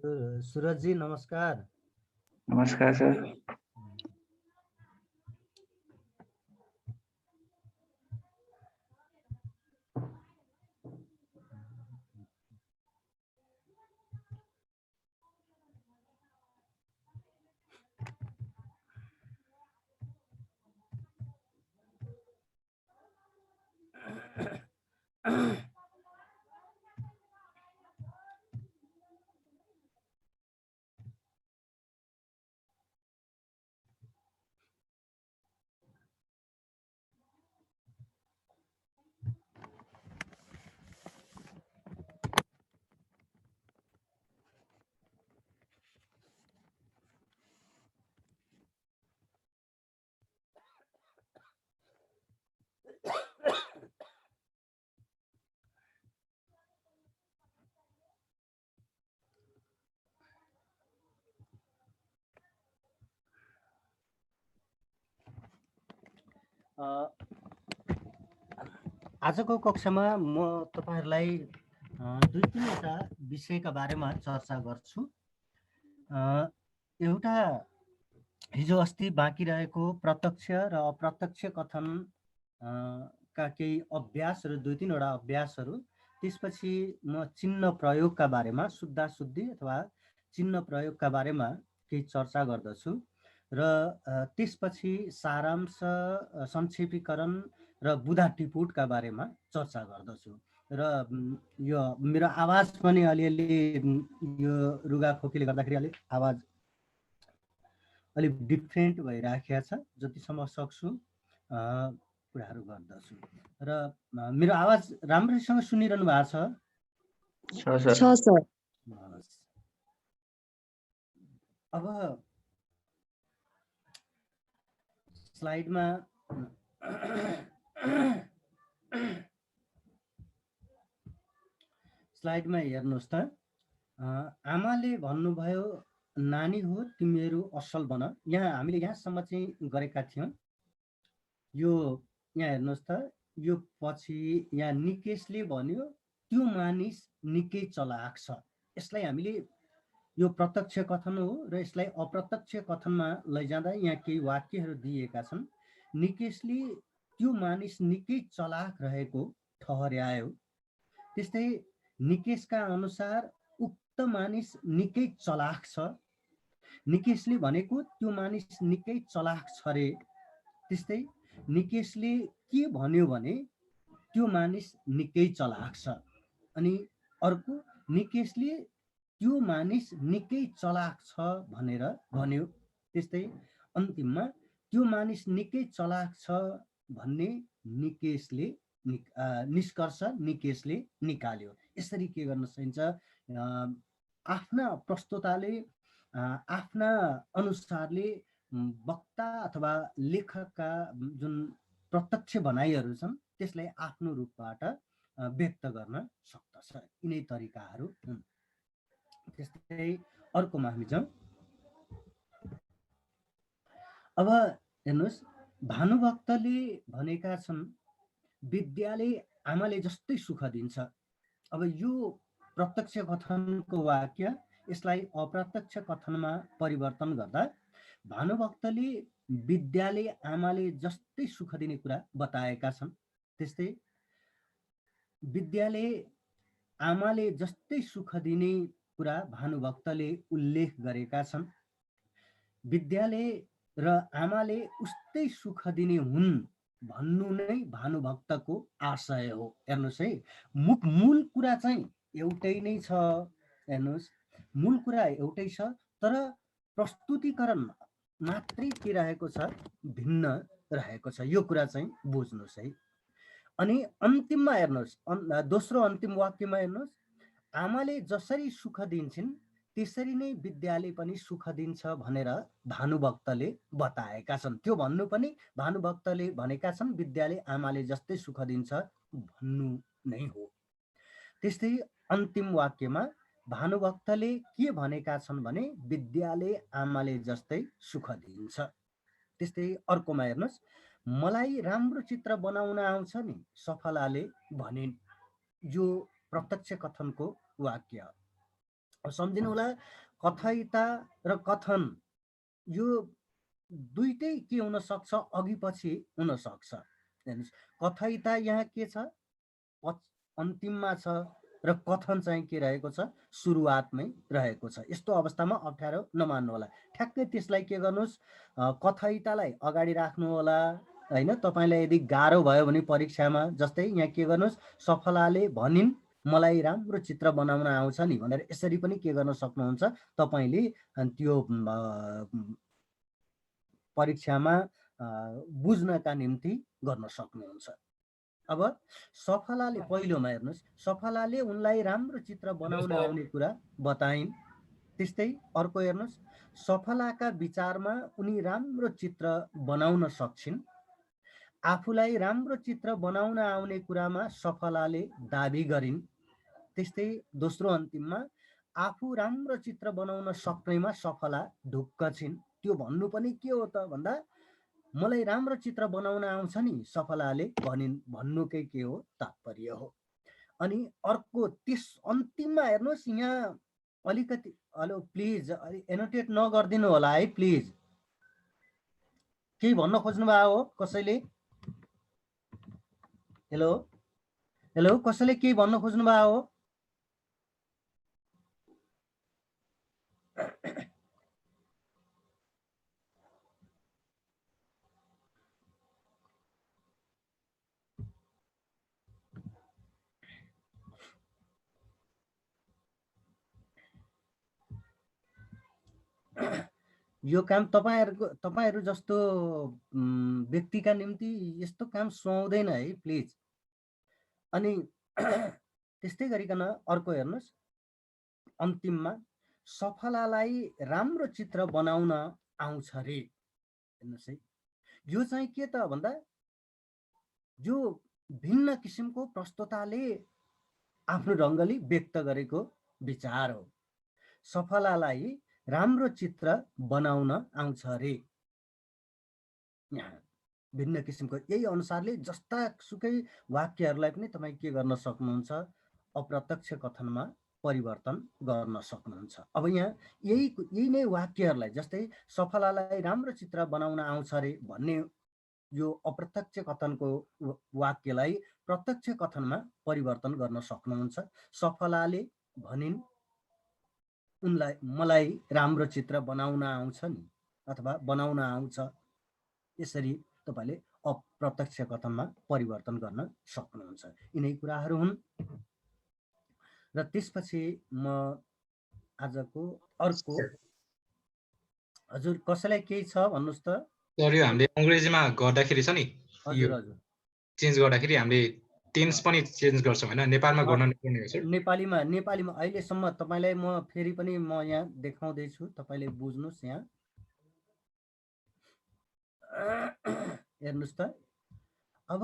सूरज जी नमस्कार। नमस्कार सर। आजको कक्षामा म तपाईहरुलाई दुई तीनवटा विषयका बारेमा चर्चा गर्छु। एउटा हिजो अस्ति बाँकी रहेको प्रत्यक्ष र अप्रत्यक्ष कथन का केही अभ्यासहरू, दुई तीनवटा अभ्यासहरू, त्यसपछि म चिन्ह प्रयोगका बारेमा, शुद्धा शुद्धि अथवा चिन्ह प्रयोगका बारेमा केही चर्चा गर्दछु र त्यसपछि सारांश, संक्षेपीकरण र बुधा टिपुटका बारेमा चर्चा गर्दछु। र यो मेरो आवाज पनि अलिअलि यो रुगाखोकीले गर्दाखेरि अलिक आवाज अलिक डिफ्रेन्ट भइराखेको छ। जतिसम्म सक्छु कुराहरू गर्दछु। र मेरो आवाज राम्रैसँग सुनिरहनु भएको छ? अब स्लाइडमा हेर्नुहोस् त। आमाले भन्नुभयो नानी हो तिमीहरू असल बन। यहाँ हामीले यहाँसम्म चाहिँ गरेका थियौँ। यो यहाँ हेर्नुहोस् त, यो पछि यहाँ निकेशले भन्यो त्यो मानिस निकै चलाक छ। यसलाई हामीले यो प्रत्यक्ष कथन हो र यसलाई अप्रत्यक्ष कथनमा लैजाँदा यहाँ केही वाक्यहरू दिएका छन्। निकेशले त्यो मानिस निकै चलाक रहेको ठहर्यायो। त्यस्तै निकेशका अनुसार उक्त मानिस निकै चलाक छ। निकेशले भनेको त्यो मानिस निकै चलाक छ रे। त्यस्तै निकेशले के भन्यो भने त्यो मानिस निकै चलाक छ। अनि अर्को निकेशले त्यो मानिस निकै चलाक छ भनेर भन्यो। त्यस्तै अन्तिममा त्यो मानिस निकै चलाक छ भन्ने निकेशले निष्कर्ष निकेशले निकाल्यो। यसरी के गर्न सकिन्छ, आफ्ना प्रस्तुताले आफ्ना अनुसारले वक्ता अथवा लेखकका जुन प्रत्यक्ष भनाइहरू छन् त्यसलाई आफ्नो रूपबाट व्यक्त गर्न सक्दछ। यिनै तरिकाहरू हुन्। त्यस्तै अर्कोमा हामी जाउँ। अब हेर्नुहोस्, भानुभक्तले भनेका छन् विद्याले आमाले जस्तै सुख दिन्छ। अब यो प्रत्यक्ष कथनको वाक्य, यसलाई अप्रत्यक्ष कथनमा परिवर्तन गर्दा भानुभक्तले विद्याले आमाले जस्तै सुख दिने कुरा बताएका छन्। त्यस्तै विद्याले आमाले जस्तै सुख दिने कुरा भानुभक्तले उल्लेख गरेका छन्। विद्याले र आमाले उस्तै सुख दिने हुन् भन्नु नै भानुभक्तको आशय हो। हेर्नुहोस् है, मूल कुरा चाहिँ एउटै नै छ। हेर्नुहोस्, मूल कुरा एउटै छ, तर प्रस्तुतिकरण मात्रै के रहेको छ, भिन्न रहेको छ। यो कुरा चाहिँ बुझ्नुहोस् है। अनि अन्तिममा हेर्नुहोस्, दोस्रो अन्तिम वाक्यमा हेर्नुहोस्, आमाले जसरी सुख दिन्छन् त्यसरी नै विद्याले पनि सुख दिन्छ भनेर भानुभक्तले बताएका छन्। त्यो भन्नु पनि भानुभक्तले भनेका छन् विद्याले आमाले जस्तै सुख दिन्छ भन्नु नै हो। त्यस्तै अन्तिम वाक्यमा भानुभक्तले के भनेका छन् भने विद्याले आमाले जस्तै सुख दिन्छ। त्यस्तै अर्कोमा हेर्नुहोस्, मलाई राम्रो चित्र बनाउन आउँछ नि सफलाले भनिन्। यो प्रत्यक्ष कथनको वाक्य। सम्झिनु होला, कथयिता र कथन यो दुईटै के हुन सक्छ, अघि पछि हुन सक्छ। हेर्नुस्, कथयिता यहाँ के छ, अन्तिममा छ र कथन चाहिँ के रहेको छ, सुरुवातमै रहेको छ। यस्तो अवस्थामा अप्ठ्यारो नमान्नु होला। ठ्याक्कै त्यसलाई के गर्नुहोस्, कथयितालाई अगाडि राख्नु होला हैन। तपाईलाई यदि गाह्रो भयो भने परीक्षामा, जस्तै यहाँ के गर्नुहोस्, सफलाले भनिन् मलाई राम्रो चित्र बनाउन आउँछ नि भनेर यसरी पनि के गर्न सक्नुहुन्छ तपाईले त्यो परीक्षामा बुझ्नका निम्ति गर्न सक्नुहुन्छ। अब सफलाले पहिलोमा हेर्नुहोस्, सफलाले उनलाई राम्रो चित्र बनाउन आउने कुरा बताइन्। त्यस्तै अर्को हेर्नुहोस्, सफलाका विचारमा उनी राम्रो चित्र बनाउन सक्छिन्। आफूलाई राम्रो चित्र बनाउन आउने कुरामा सफलाले दाबी गरिन्। त्यस्तै दोस्रो अन्तिममा आफू राम्रो चित्र बनाउन सक्नेमा सफला ढुक्क छिन्। त्यो भन्नु पनि के हो त भन्दा मलाई राम्रो चित्र बनाउन आउँछ नि सफलाले भनिन् भन्नुकै के हो, तात्पर्य हो। अनि अर्को त्यस अन्तिममा हेर्नुहोस्, यहाँ अलिकति हेलो प्लिज एनोटेट नगरिदिनु होला है प्लिज। केही भन्न खोज्नु भएको हो कसैले? हेलो हेलो, कसैले केही भन्न खोज्नु भएको हो? यो काम तपाईहरु जस्तो व्यक्तिका निम्ति यस्तो काम सुहाउँदैन है प्लिज। अनि त्यस्तै गरिकन अर्को हेर्नुहोस्, अन्तिममा सफलालाई राम्रो चित्र बनाउन आउँछ रे। हेर्नुहोस् है, यो चाहिँ के त भन्दा जो भिन्न किसिमको प्रस्तुताले आफ्नो ढङ्गले व्यक्त गरेको विचार हो। सफलालाई राम्रो चित्र बनाउन आउँछ रे। यहाँ भिन्न किसिमको यही अनुसारले जस्ता सुकै वाक्यहरूलाई पनि तपाईँ के गर्न सक्नुहुन्छ, अप्रत्यक्ष कथनमा परिवर्तन गर्न सक्नुहुन्छ। अब यहाँ यही नै वाक्यहरूलाई, जस्तै सफलालाई राम्रो चित्र बनाउन आउँछ रे भन्ने यो अप्रत्यक्ष कथनको वाक्यलाई प्रत्यक्ष कथनमा परिवर्तन गर्न सक्नुहुन्छ। सफलाले भनिन् मलाई राम्रो चित्र बनाउन आउँछ नि, अथवा बनाउन आउँछ। यसरी तपाईले अप्रत्यक्ष कथनमा परिवर्तन गर्न सक्नुहुन्छ। यिनै कुराहरू हुन्। र त्यसपछि म आजको अर्को, हजुर कसैलाई केही छ भन्नुस् त? सर, यो हामीले अंग्रेजीमा गर्दाखेरि छ नि, हजुर हजुर चेन्ज गर्दाखेरि हामीले टेन्स पनि चेन्ज गर्छौं हैन, नेपालमा गर्न नपर्ने हो सर? नेपालीमा अहिलेसम्म तपाईलाई म फेरि पनि म यहाँ देखाउँदै छु, तपाईले बुझ्नुस्। यहाँ हेर्नुस् त, अब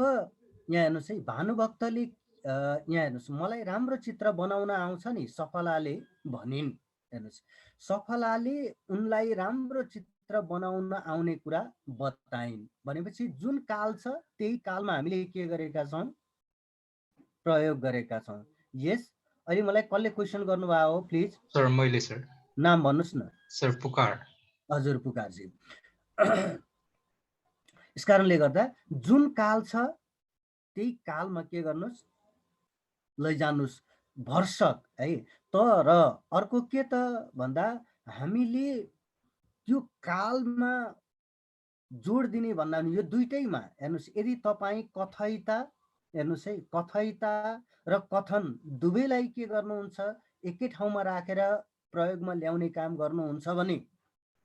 यहाँ हेर्नुस् है, भानुभक्तले यहाँ हेर्नुस्, मलाई राम्रो चित्र बनाउन आउँछ नि सफलाले भनिन्। हेर्नुस्, सफलाले उनलाई राम्रो चित्र बनाउन आउने कुरा बताइन् भनेपछि जुन काल छ त्यही कालमा हामीले के गरेका छौं, प्रयोग गरेका छौं। यस, अहिले मलाई कसले क्वेशन गर्नुभएको हो प्लिज? सर मैले सर। नाम भन्नुस् न। सर पुकार। हजुर पुकारजी। यस कारणले गर्दा जुन काल छ त्यही कालमा के गर्नुस्, लैजानुस्, भरसक है। तर अर्को के त भन्दा हामीले त्यो कालमा जोड दिने भन्दा यो दुईटैमा हेर्नुस्, यदि तपाईँ कथयिता, हेर्नुस् है, कथयिता र कथन दुवैलाई के गर्नुहुन्छ, एकै ठाउँमा राखेर प्रयोगमा ल्याउने काम गर्नुहुन्छ भने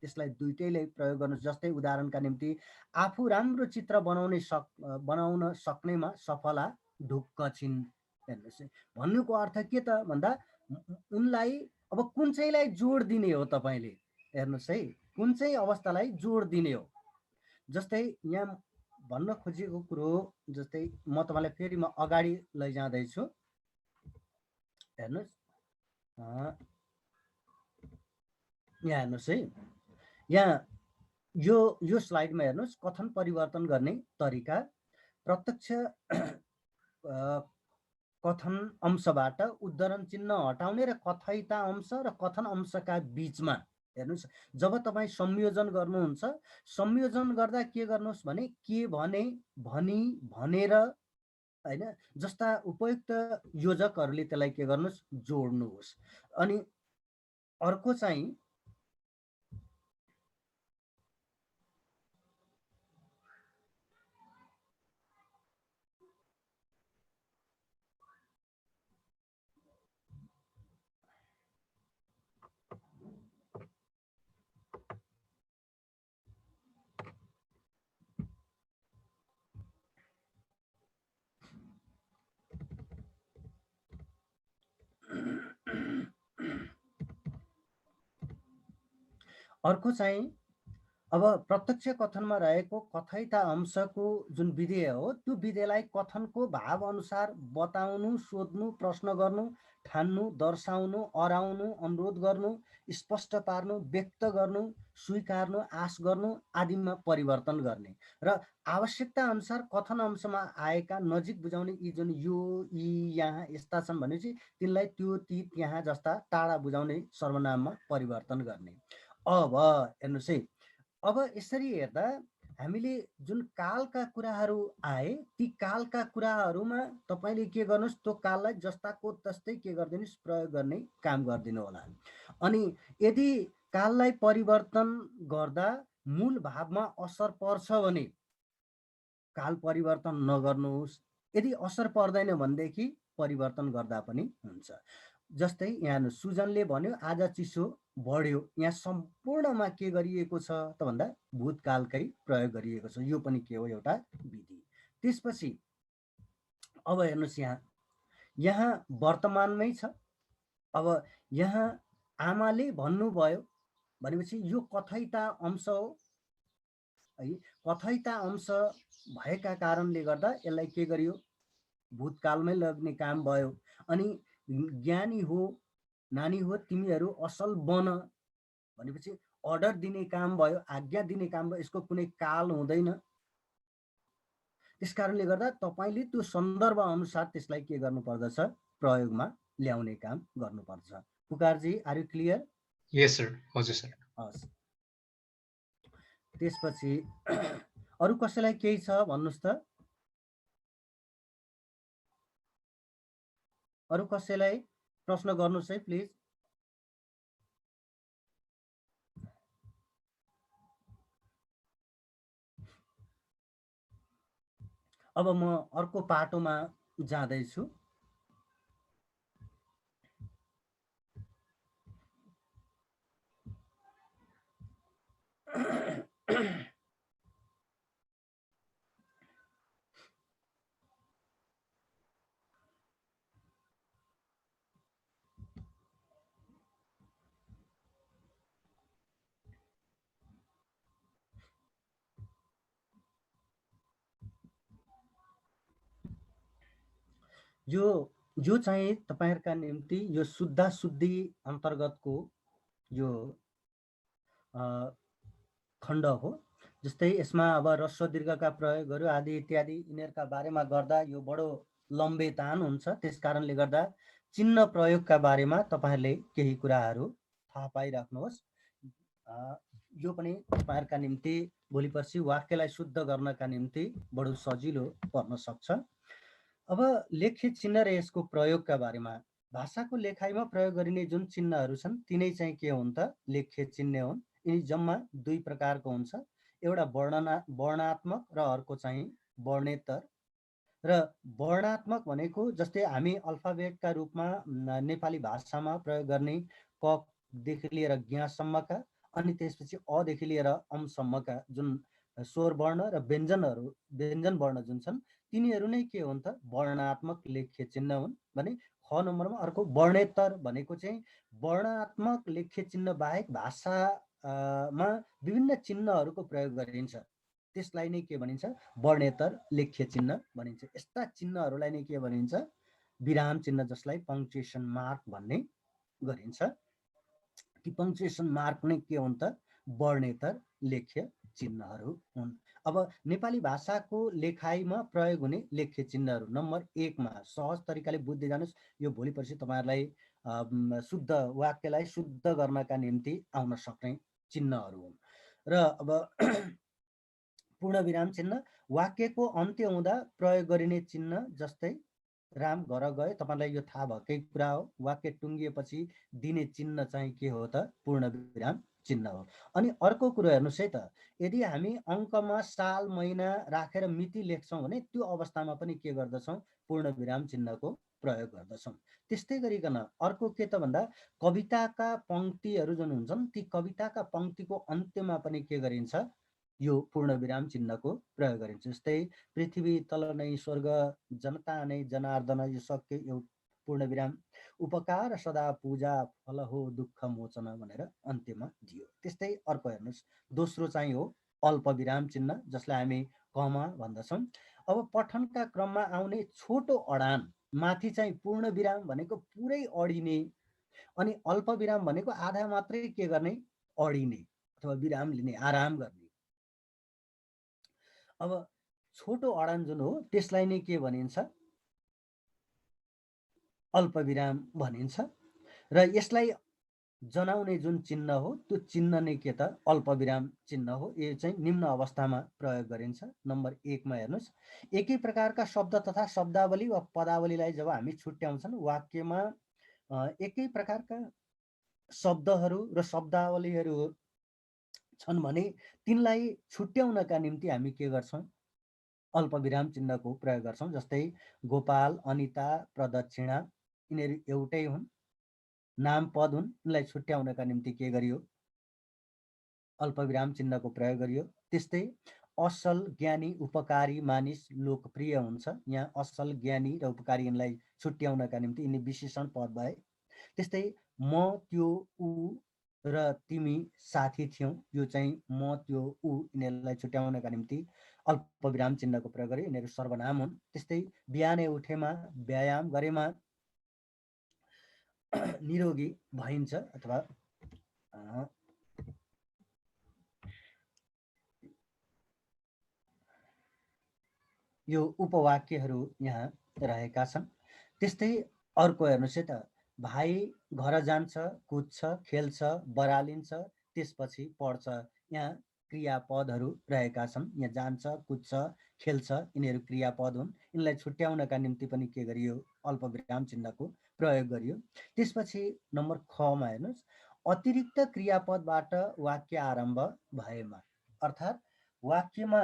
त्यसलाई दुईटैलाई प्रयोग गर्नु। जस्तै उदाहरणका निम्ति, आफू राम्रो चित्र बनाउन सक्नेमा सफला ढुक्क छिन्। हेर्नुहोस् है, भन्नुको अर्थ के त भन्दा उनलाई अब कुन चाहिँलाई जोड दिने हो तपाईले। हेर्नुहोस् है, कुन चाहिँ अवस्थालाई जोड दिने हो। जस्तै यहाँ भन्न खोजेको कुरो, जस्तै म तपाईलाई फेरि म अगाडि लैजाँदैछु। हेर्नुहोस्, यहाँ हेर्नुहोस् है, यहाँ यो स्लाइडमा हेर्नुहोस्, कथन परिवर्तन गर्ने तरिका। प्रत्यक्ष कथन अंशबाट उद्धरण चिन्ह हटाउने र कथयिता अंश र कथन अंशका बीचमा हेर्नुस्, जब तपाईँ संयोजन गर्नुहुन्छ, संयोजन गर्दा के गर्नुहोस् भने के भने, भनी, भनेर हैन जस्ता उपयुक्त योजकहरूले त्यसलाई के गर्नुहोस्, जोड्नुहोस्। अनि अर्को चाहिँ अब प्रत्यक्ष कथनमा रहेको कथयिता अंशको जुन विधेय हो, त्यो विधेयलाई कथनको भाव अनुसार बताउनु, सोध्नु, प्रश्न गर्नु, ठान्नु, दर्शाउनु, अराउनु, अनुरोध गर्नु, स्पष्ट पार्नु, व्यक्त गर्नु, स्वीकार्नु, आश गर्नु आदिमा परिवर्तन गर्ने र आवश्यकता अनुसार कथन अंशमा आएका नजिक बुझाउने यी जुन यो, यी, यहाँ यस्ता छन् भनेपछि तिनलाई त्यो, ती, त्यहाँ जस्ता टाढा बुझाउने सर्वनाममा परिवर्तन गर्ने। अब हेर्नुहोस् है, अब यसरी हेर्दा हामीले जुन कालका कुराहरू आए, ती कालका कुराहरूमा तपाईँले के गर्नुहोस्, त्यो काललाई जस्ताको तस्तै के गरिदिनुहोस्, प्रयोग गर्ने काम गरिदिनु होला। अनि यदि काललाई परिवर्तन गर्दा मूल भावमा असर पर्छ भने काल परिवर्तन नगर्नुहोस्, यदि असर पर्दैन भनेदेखि परिवर्तन गर्दा पनि हुन्छ। जस्तै यहाँ सुजनले भन्यो आज चिसो बढ्यो, यहाँ सम्पूर्णमा के गरिएको छ त भन्दा भूतकालकै प्रयोग गरिएको छ। यो पनि के हो, एउटा विधि। त्यसपछि अब हेर्नुहोस्, यहाँ वर्तमानमै छ। अब यहाँ आमाले भन्नुभयो भनेपछि यो कथयिता अंश हो है। कथयिता अंश भएका कारणले गर्दा यसलाई के गरियो, भूतकालमै लग्ने काम भयो। अनि ज्ञानी हो, नानी हो, तिमीहरू असल बन भनेपछि अर्डर दिने काम भयो, आज्ञा दिने काम भयो। यसको कुनै काल हुँदैन। त्यस कारणले गर्दा तपाईँले त्यो सन्दर्भ अनुसार त्यसलाई के गर्नुपर्दछ, प्रयोगमा ल्याउने काम गर्नुपर्छ। पुकारजी, are you clear? Yes sir. हजुर सर। हस्, त्यसपछि अरू कसैलाई केही छ भन्नुहोस् त? अरू कसैलाई प्रश्न गर्नुहोस् है प्लिज। अब म अर्को पाटोमा जाँदैछु। यो चाहिँ तपाईहरुका निम्ति यो शुद्ध शुद्धि अन्तर्गतको यो खण्ड हो। जस्तै यसमा अब ह्रस्व दीर्घका प्रयोगहरू आदि इत्यादि यिनीहरूका बारेमा गर्दा यो बडो लम्बे तान हुन्छ। त्यस कारणले गर्दा चिन्ह प्रयोगका बारेमा तपाईहरुले केही कुराहरू थाहा पाइराख्नुहोस्। यो पनि तपाईहरुका निम्ति भोलि पर्सि वाक्यलाई शुद्ध गर्नका निम्ति बडो सजिलो पर्न सक्छ। अब लेख्य चिन्ह र यसको प्रयोगका बारेमा, भाषाको लेखाइमा प्रयोग गरिने जुन चिन्हहरू छन् तिनै चाहिँ के हुन् त, लेख्य चिन्ह हुन्। यिनी जम्मा दुई प्रकारको हुन्छ, एउटा वर्णात्मक र अर्को चाहिँ वर्णेतर। र वर्णात्मक भनेको जस्तै हामी अल्फाबेटका रूपमा नेपाली भाषामा प्रयोग गर्ने क देखि लिएर ज्ञसम्मका अनि त्यसपछि अ देखि लिएर अमसम्मका जुन स्वर वर्ण र व्यञ्जन वर्ण जुन छन् तिनीहरू नै के हुन् त, वर्णात्मक लेख्य चिन्ह हुन् भने ख नम्बरमा। अर्को वर्णेतर भनेको चाहिँ वर्णात्मक लेख्य चिन्ह बाहेक भाषामा विभिन्न चिन्हहरूको प्रयोग गरिन्छ, त्यसलाई नै के भनिन्छ, वर्णेतर लेख्य चिन्ह भनिन्छ। यस्ता चिन्हहरूलाई नै के भनिन्छ, विराम चिन्ह, जसलाई पङ्क्चुएसन मार्क भन्ने गरिन्छ। ती पङ्क्चुएसन मार्क नै के हुन् त, वर्णेतर लेख्य चिन्हहरू हुन्। अब नेपाली भाषाको लेखाइमा प्रयोग हुने लेख्य चिन्हहरू नम्बर 1 मा सहज तरिकाले बुझ्दै जानुहोस्। यो भोलि पर्सि तपाईँहरूलाई शुद्ध वाक्यलाई शुद्ध गर्नका निम्ति आउन सक्ने चिन्हहरू हुन्। र अब पूर्ण विराम चिन्ह वाक्यको अन्त्य हुँदा प्रयोग गरिने चिन्ह, जस्तै राम घर गए, तपाईँलाई यो थाहा भएकै कुरा हो। वाक्य टुङ्गिएपछि दिने चिन्ह चाहिँ के हो त? पूर्ण विराम चिन्ह हो। अनि अर्को कुरो हेर्नुहोस् है त, यदि हामी अङ्कमा साल महिना राखेर मिति लेख्छौँ भने त्यो अवस्थामा पनि के गर्दछौँ? पूर्ण विराम चिन्हको प्रयोग गर्दछौँ। त्यस्तै गरिकन अर्को के त भन्दा कविताका पङ्क्तिहरू जुन हुन्छन् ती कविताका पङ्क्तिको अन्त्यमा पनि के गरिन्छ? यो पूर्ण विराम चिन्हको प्रयोग गरिन्छ। जस्तै पृथ्वी तल नै स्वर्ग, जनता नै जनार्दन, यो सक्य एउटा पूर्ण विराम, उपकार सदा पूजा फल हो दुःख मोचन भनेर अन्त्यमा दियो। त्यस्तै अर्को हेर्नुहोस्, दोस्रो चाहिँ हो अल्प विराम चिन्ह, जसलाई हामी कमा भन्दछौँ। अब पठनका क्रममा आउने छोटो अडान माथि चाहिँ पूर्ण विराम भनेको पुरै अडिने, अनि अल्प विराम भनेको आधा मात्रै के गर्ने? अडिने अथवा विराम लिने, आराम गर्ने। अब छोटो अडान जुन हो त्यसलाई नै के भनिन्छ? अल्प विराम भनिन्छ। र यसलाई जनाउने जुन चिन्ह हो त्यो चिन्ह नै के त? अल्प विराम चिन्ह हो। यो चाहिँ निम्न अवस्थामा प्रयोग गरिन्छ। नम्बर 1 मा हेर्नुहोस्, एकै प्रकारका शब्द तथा शब्दावली वा पदावलीलाई जब हामी छुट्याउँछन्, वाक्यमा एकै प्रकारका शब्दहरू र शब्दावलीहरू छन् भने तिनलाई छुट्याउनका निम्ति हामी के गर्छौँ? अल्प विराम चिन्हको प्रयोग गर्छौँ। जस्तै गोपाल, अनिता, प्रदक्षिणा, यिनीहरू एउटै हुन्, नाम पद हुन्, यिनलाई छुट्याउनका निम्ति के गरियो? अल्प विराम चिन्हको प्रयोग गरियो। त्यस्तै असल, ज्ञानी, उपकारी, मानिस, लोकप्रिय हुन्छ। यहाँ असल, ज्ञानी र उपकारी यिनलाई छुट्याउनका निम्ति यिनी विशेषण पद भए। त्यस्तै म, त्यो, ऊ र तिमी साथी थियौ, यो चाहिँ म, त्यो, ऊ यिनीहरूलाई छुट्याउनका निम्ति अल्प विराम चिन्हको प्रयोग गरे। यिनीहरू सर्वनाम हुन्। त्यस्तै बिहानै उठेमा, व्यायाम गरेमा, निरोगी भइन्छ अथवा यो उपवाक्यहरू यहाँ रहेका छन्। त्यस्तै अर्को हेर्नुहोस् है त, भाइ घर जान्छ, कुद्छ, खेल्छ, बरालिन्छ, त्यसपछि पढ्छ। यहाँ क्रियापदहरू रहेका छन्। यहाँ जान्छ, कुद्छ, खेल्छ, यिनीहरू क्रियापद हुन्। यिनलाई छुट्याउनका निम्ति पनि के गरियो? अल्प विराम चिन्हको प्रयोग गरियो। त्यसपछि नम्बर ख मा हेर्नुहोस्, अतिरिक्त क्रियापदबाट वाक्य आरम्भ भएमा, अर्थात् वाक्यमा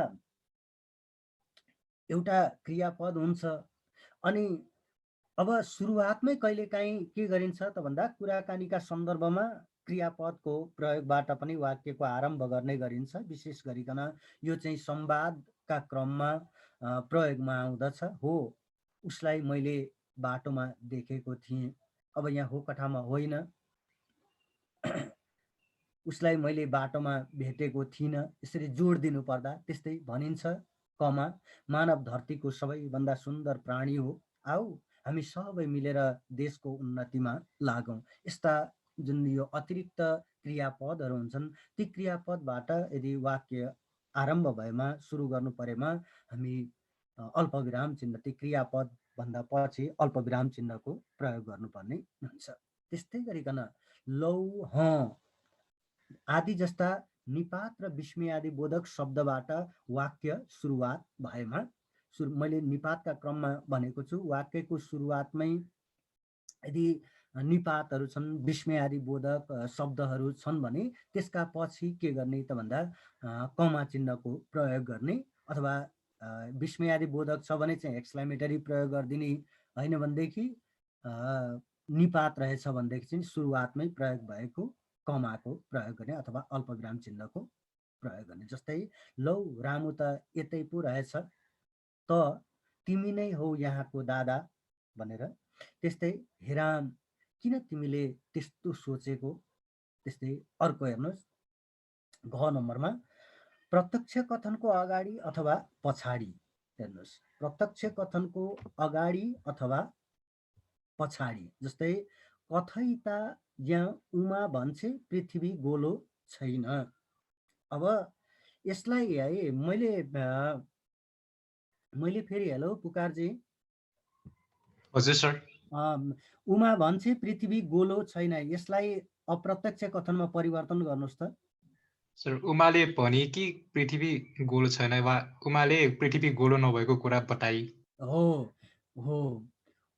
एउटा क्रियापद हुन्छ अनि अब सुरुवातमै कहिलेकाहीँ के गरिन्छ त भन्दा कुराकानीका सन्दर्भमा क्रियापदको प्रयोगबाट पनि वाक्यको आरम्भ गर्ने गरिन्छ। विशेष गरिकन यो चाहिँ संवादका क्रममा प्रयोगमा आउँदछ। हो, उसलाई मैले बाटोमा देखेको थिएँ। अब यहाँ हो कठामा होइन, उसलाई मैले बाटोमा भेटेको थिइनँ, यसरी जोड दिनु पर्दा त्यस्तै भनिन्छ। कमा, मानव धरतीको सबैभन्दा सुन्दर प्राणी हो, आऊ हामी सबै मिलेर देशको उन्नतिमा लागौँ। यस्ता जुन यो अतिरिक्त क्रियापदहरू हुन्छन् ती क्रियापदबाट यदि वाक्य आरम्भ भएमा, सुरु गर्नु परेमा हामी अल्प विराम चिन्ह, ती क्रियापद भन्दा पछि अल्प विराम चिन्हको प्रयोग गर्नुपर्ने हुन्छ। त्यस्तै गरिकन लौ, ह आदि जस्ता निपात र विस्मयादि बोधक शब्दबाट वाक्य सुरुवात भएमा, मैले निपातका क्रममा भनेको छु, वाक्यको सुरुवातमै यदि निपातहरू छन्, विस्मयादि बोधक शब्दहरू छन् भने त्यसका पछि के गर्ने त भन्दा कमा चिन्हको प्रयोग गर्ने, अथवा विस्मयादि बोधक छ भने चाहिँ एक्सक्लामेटरी प्रयोग गरिदिने, होइन भनेदेखि निपात रहेछ भनेदेखि चाहिँ सुरुवातमै प्रयोग भएको कमाको प्रयोग गर्ने अथवा अल्प विराम चिन्हको प्रयोग गर्ने। जस्तै लौ रामु त यतै पो रहेछ, त तिमी नै हौ यहाँको दादा भनेर। त्यस्तै हेराम किन तिमीले त्यस्तो सोचेको। त्यस्तै अर्को हेर्नुहोस्, घ नम्बरमा प्रत्यक्ष कथनको अगाडि अथवा पछाडि हेर्नुहोस्, प्रत्यक्ष कथनको अगाडि अथवा पछाडि। जस्तै कथैता यहाँ उमा भन्छे पृथ्वी गोलो छैन। अब यसलाई है मैले फेरि हेलो पुकारजी हजुर सर। उमा भन्छे पृथ्वी गोलो छैन, यसलाई अप्रत्यक्ष कथनमा परिवर्तन गर्नुहोस् त। सर उमाले भने कि पृथ्वी गोलो छैन वा उमाले पृथ्वी गोलो नभएको कुरा बताई। हो हो,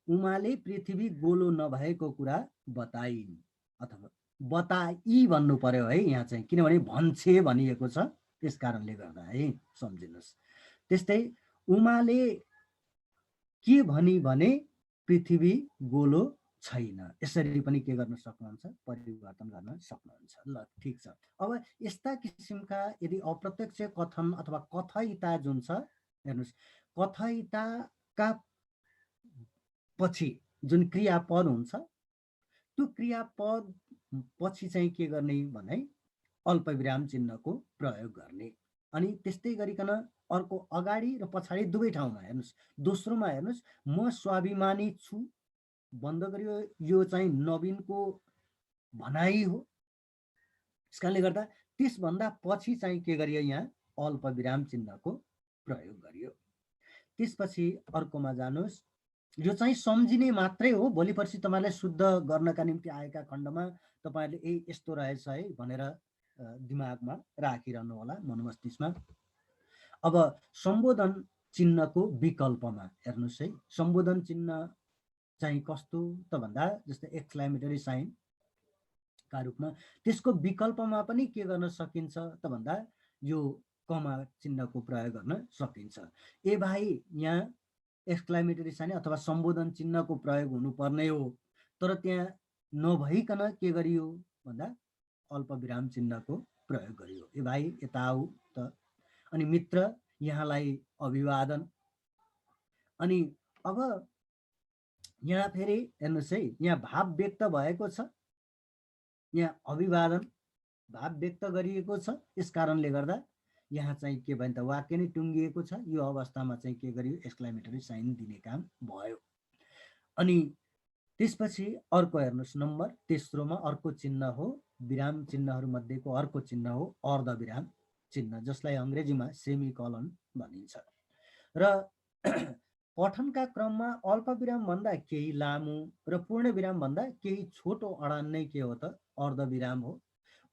उमाले पृथ्वी गोलो नभएको कुरा बताइन् अथवा बताई भन्नु पर्यो है यहाँ चाहिँ, किनभने भन्छे भनिएको छ, त्यस कारणले गर्दा है सम्झिनुहोस्। त्यस्तै उमाले के भनी भने पृथ्वी गोलो छैन, यसरी पनि के गर्न सक्नुहुन्छ, परिवर्तन गर्न सक्नुहुन्छ। ल ठिक छ। अब यस्ता किसिमका यदि अप्रत्यक्ष कथन अथवा कथयिता जुन छ, हेर्नुहोस् कथयिताका पछि जुन क्रियापद हुन्छ, त्यो क्रियापद पछि चाहिँ के गर्ने भने अल्पविराम चिन्हको प्रयोग गर्ने। अनि त्यस्तै गरिकन अर्को अगाडि र पछाडि दुवै ठाउँमा हेर्नुहोस्, दोस्रोमा हेर्नुहोस् म स्वाभिमानी छु, बन्द गरियो, यो चाहिँ नवीनको भनाइ हो। त्यस कारणले गर्दा त्यसभन्दा पछि चाहिँ के गरियो, यहाँ अल्पविराम चिन्हको प्रयोग गरियो। त्यसपछि अर्कोमा जानुहोस्, यो चाहिँ सम्झिने मात्रै हो, भोलि पर्सि तपाईँलाई शुद्ध गर्नका निम्ति आएका खण्डमा तपाईँहरूले यस्तो रहेछ है भनेर दिमागमा राखिरहनु होला, मनमस्तिष्कमा। अब सम्बोधन चिन्हको विकल्पमा हेर्नुहोस् है, सम्बोधन चिन्ह चाहिँ कस्तो त भन्दा जस्तै एक्सक्लामेटरी साइनका रूपमा, त्यसको विकल्पमा पनि के गर्न सकिन्छ त भन्दा यो कमा चिन्हको प्रयोग गर्न सकिन्छ। ए भाइ यहाँ एक्सक्लामेटरी साइन अथवा सम्बोधन चिन्हको प्रयोग हुनुपर्ने हो, तर त्यहाँ नभइकन के गरियो भन्दा अल्पविराम चिन्हको प्रयोग गरियो। ए भाइ यता आऊ त, अनि मित्र यहाँलाई अभिवादन। अनि अब यहाँ फेरि हेर्नुहोस् है, यहाँ भाव व्यक्त भएको छ, यहाँ अभिवादन भाव व्यक्त गरिएको छ, यस कारणले गर्दा यहाँ चाहिँ के भयो त वाक्य नै टुङ्गिएको छ। यो अवस्थामा चाहिँ के गरियो, एक्सक्लामेटरी साइन दिने काम भयो। अनि त्यसपछि अर्को हेर्नुहोस्, नम्बर तेस्रोमा अर्को चिन्ह हो, विराम चिन्हहरू मध्येको अर्को चिन्ह हो अर्धविराम चिन्ह, जसलाई अङ्ग्रेजीमा सेमिकलन भनिन्छ। र पठनका क्रममा अल्पविराम भन्दा केही लामो र पूर्णविराम भन्दा केही छोटो अडान नै के हो त अर्धविराम हो।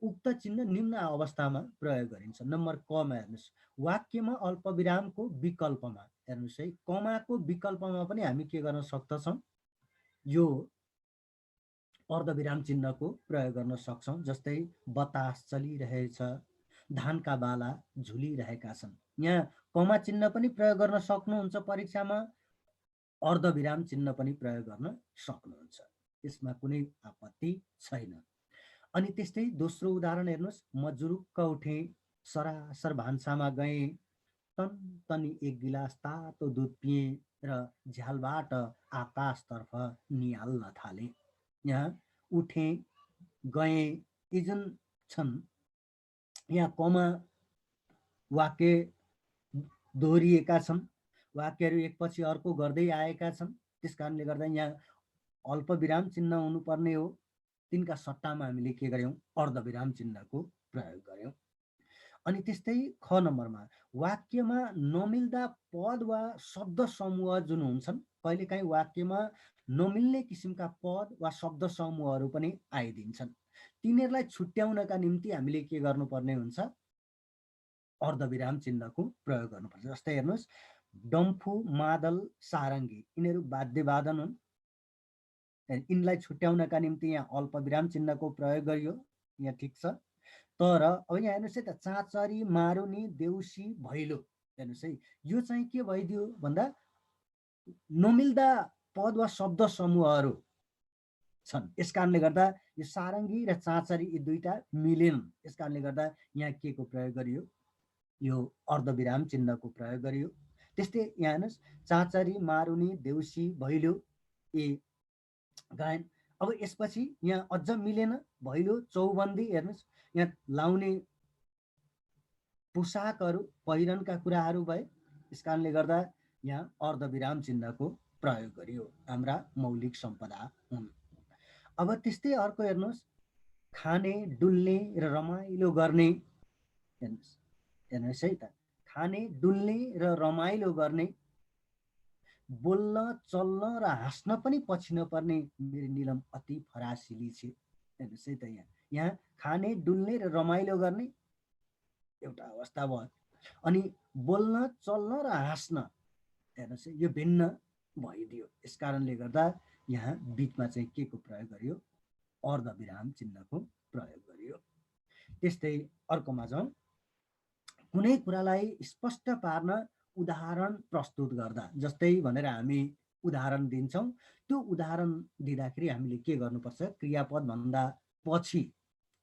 उक्त चिन्ह निम्न अवस्थामा प्रयोग गरिन्छ। नम्बर कमा हेर्नुहोस्, वाक्यमा अल्पविरामको विकल्पमा हेर्नुहोस् है, कमाको विकल्पमा पनि हामी के गर्न सक्दछौँ, यो अर्धविराम चिन्हको प्रयोग गर्न सक्छौँ। जस्तै बतास चलिरहेछ, धानका बाला झुलिरहेका छन्, यहाँ कमा चिन्ह पनि प्रयोग गर्न सक्नुहुन्छ परीक्षामा, अर्धविराम चिन्ह पनि प्रयोग गर्न सक्नुहुन्छ, यसमा कुनै आपत्ति छैन। अनि त्यस्तै दोस्रो उदाहरण हेर्नुहोस्, म जुरुक्क उठेँ, सरासर भान्सामा गएँ, तनी एक गिलास तातो दुध पिएँ र झ्यालबाट आकाशतर्फ निहाल्न थालेँ। यहाँ उठेँ गएँ यी जुन छन्, यहाँ कमा वाक्य दोहोरिएका छन्, वाक्यहरू एकपछि अर्को गर्दै आएका छन्, त्यस कारणले गर्दा यहाँ अल्पविराम चिन्ह हुनुपर्ने हो, तिनका सट्टामा हामीले के गर्यौँ, अर्धविराम चिन्हको प्रयोग गर्यौँ। अनि त्यस्तै ख नम्बरमा वाक्यमा नमिल्दा पद वा शब्द समूह जुन हुन्छन्, कहिलेकाहीँ वाक्यमा नमिल्ने किसिमका पद वा शब्द समूहहरू पनि आइदिन्छन्, तिनीहरूलाई छुट्याउनका निम्ति हामीले के गर्नुपर्ने हुन्छ, अर्धविराम चिन्हको प्रयोग गर्नुपर्छ। जस्तै हेर्नुहोस्, डम्फु मादल सारङ्गी यिनीहरू वाद्यवादन हुन्, यिनलाई छुट्याउनका निम्ति यहाँ अल्पविराम चिन्हको प्रयोग गरियो, यहाँ ठिक छ। तर अब यहाँ हेर्नुहोस् है त, चाँचरी मारुनी देउसी भैलो, हेर्नुहोस् है, यो चाहिँ के भइदियो भन्दा नमिल्दा पद वा शब्द समूहहरू छन्, यस कारणले गर्दा यो सारङ्गी र चाँचरी यी दुईटा मिलेनन्, यस कारणले गर्दा यहाँ के को प्रयोग गरियो, यो अर्धविराम चिन्हको प्रयोग गरियो। त्यस्तै यहाँ हेर्नुहोस्, चाँचरी मारुनी देउसी भैलो ए गायन। अब यसपछि यहाँ अझ मिलेन, भैलो चौबन्दी, हेर्नुहोस् यहाँ लाउने पोसाकहरू पहिरनका कुराहरू भए, यस कारणले गर्दा यहाँ अर्धविराम चिन्हको प्रयोग गरियो, हाम्रा मौलिक सम्पदा हुन्। अब त्यस्तै अर्को हेर्नुहोस्, खाने डुल्ने र रमाइलो गर्ने, हेर्नुहोस् हेर्नुहोस् है त, खाने डुल्ने र रमाइलो गर्ने, बोल्न चल्न र हाँस्न पनि पछि नपर्ने मेरो निलम अति फरासिली छे। हेर्नुहोस् है त, यहाँ खाने डुल्ने र रमाइलो गर्ने एउटा अवस्था भयो, अनि बोल्न चल्न र हाँस्न, हेर्नुहोस् है, यो भिन्न भइदियो। यस कारणले गर्दा यहाँ बिचमा चाहिँ के को प्रयोग गरियो? अर्धविराम चिन्हको प्रयोग गरियो। त्यस्तै अर्कोमा जाउँ। कुनै कुरालाई स्पष्ट पार्न उदाहरण प्रस्तुत गर्दा, जस्तै भनेर हामी उदाहरण दिन्छौँ, त्यो उदाहरण दिँदाखेरि हामीले के गर्नुपर्छ? क्रियापद भन्दा पछि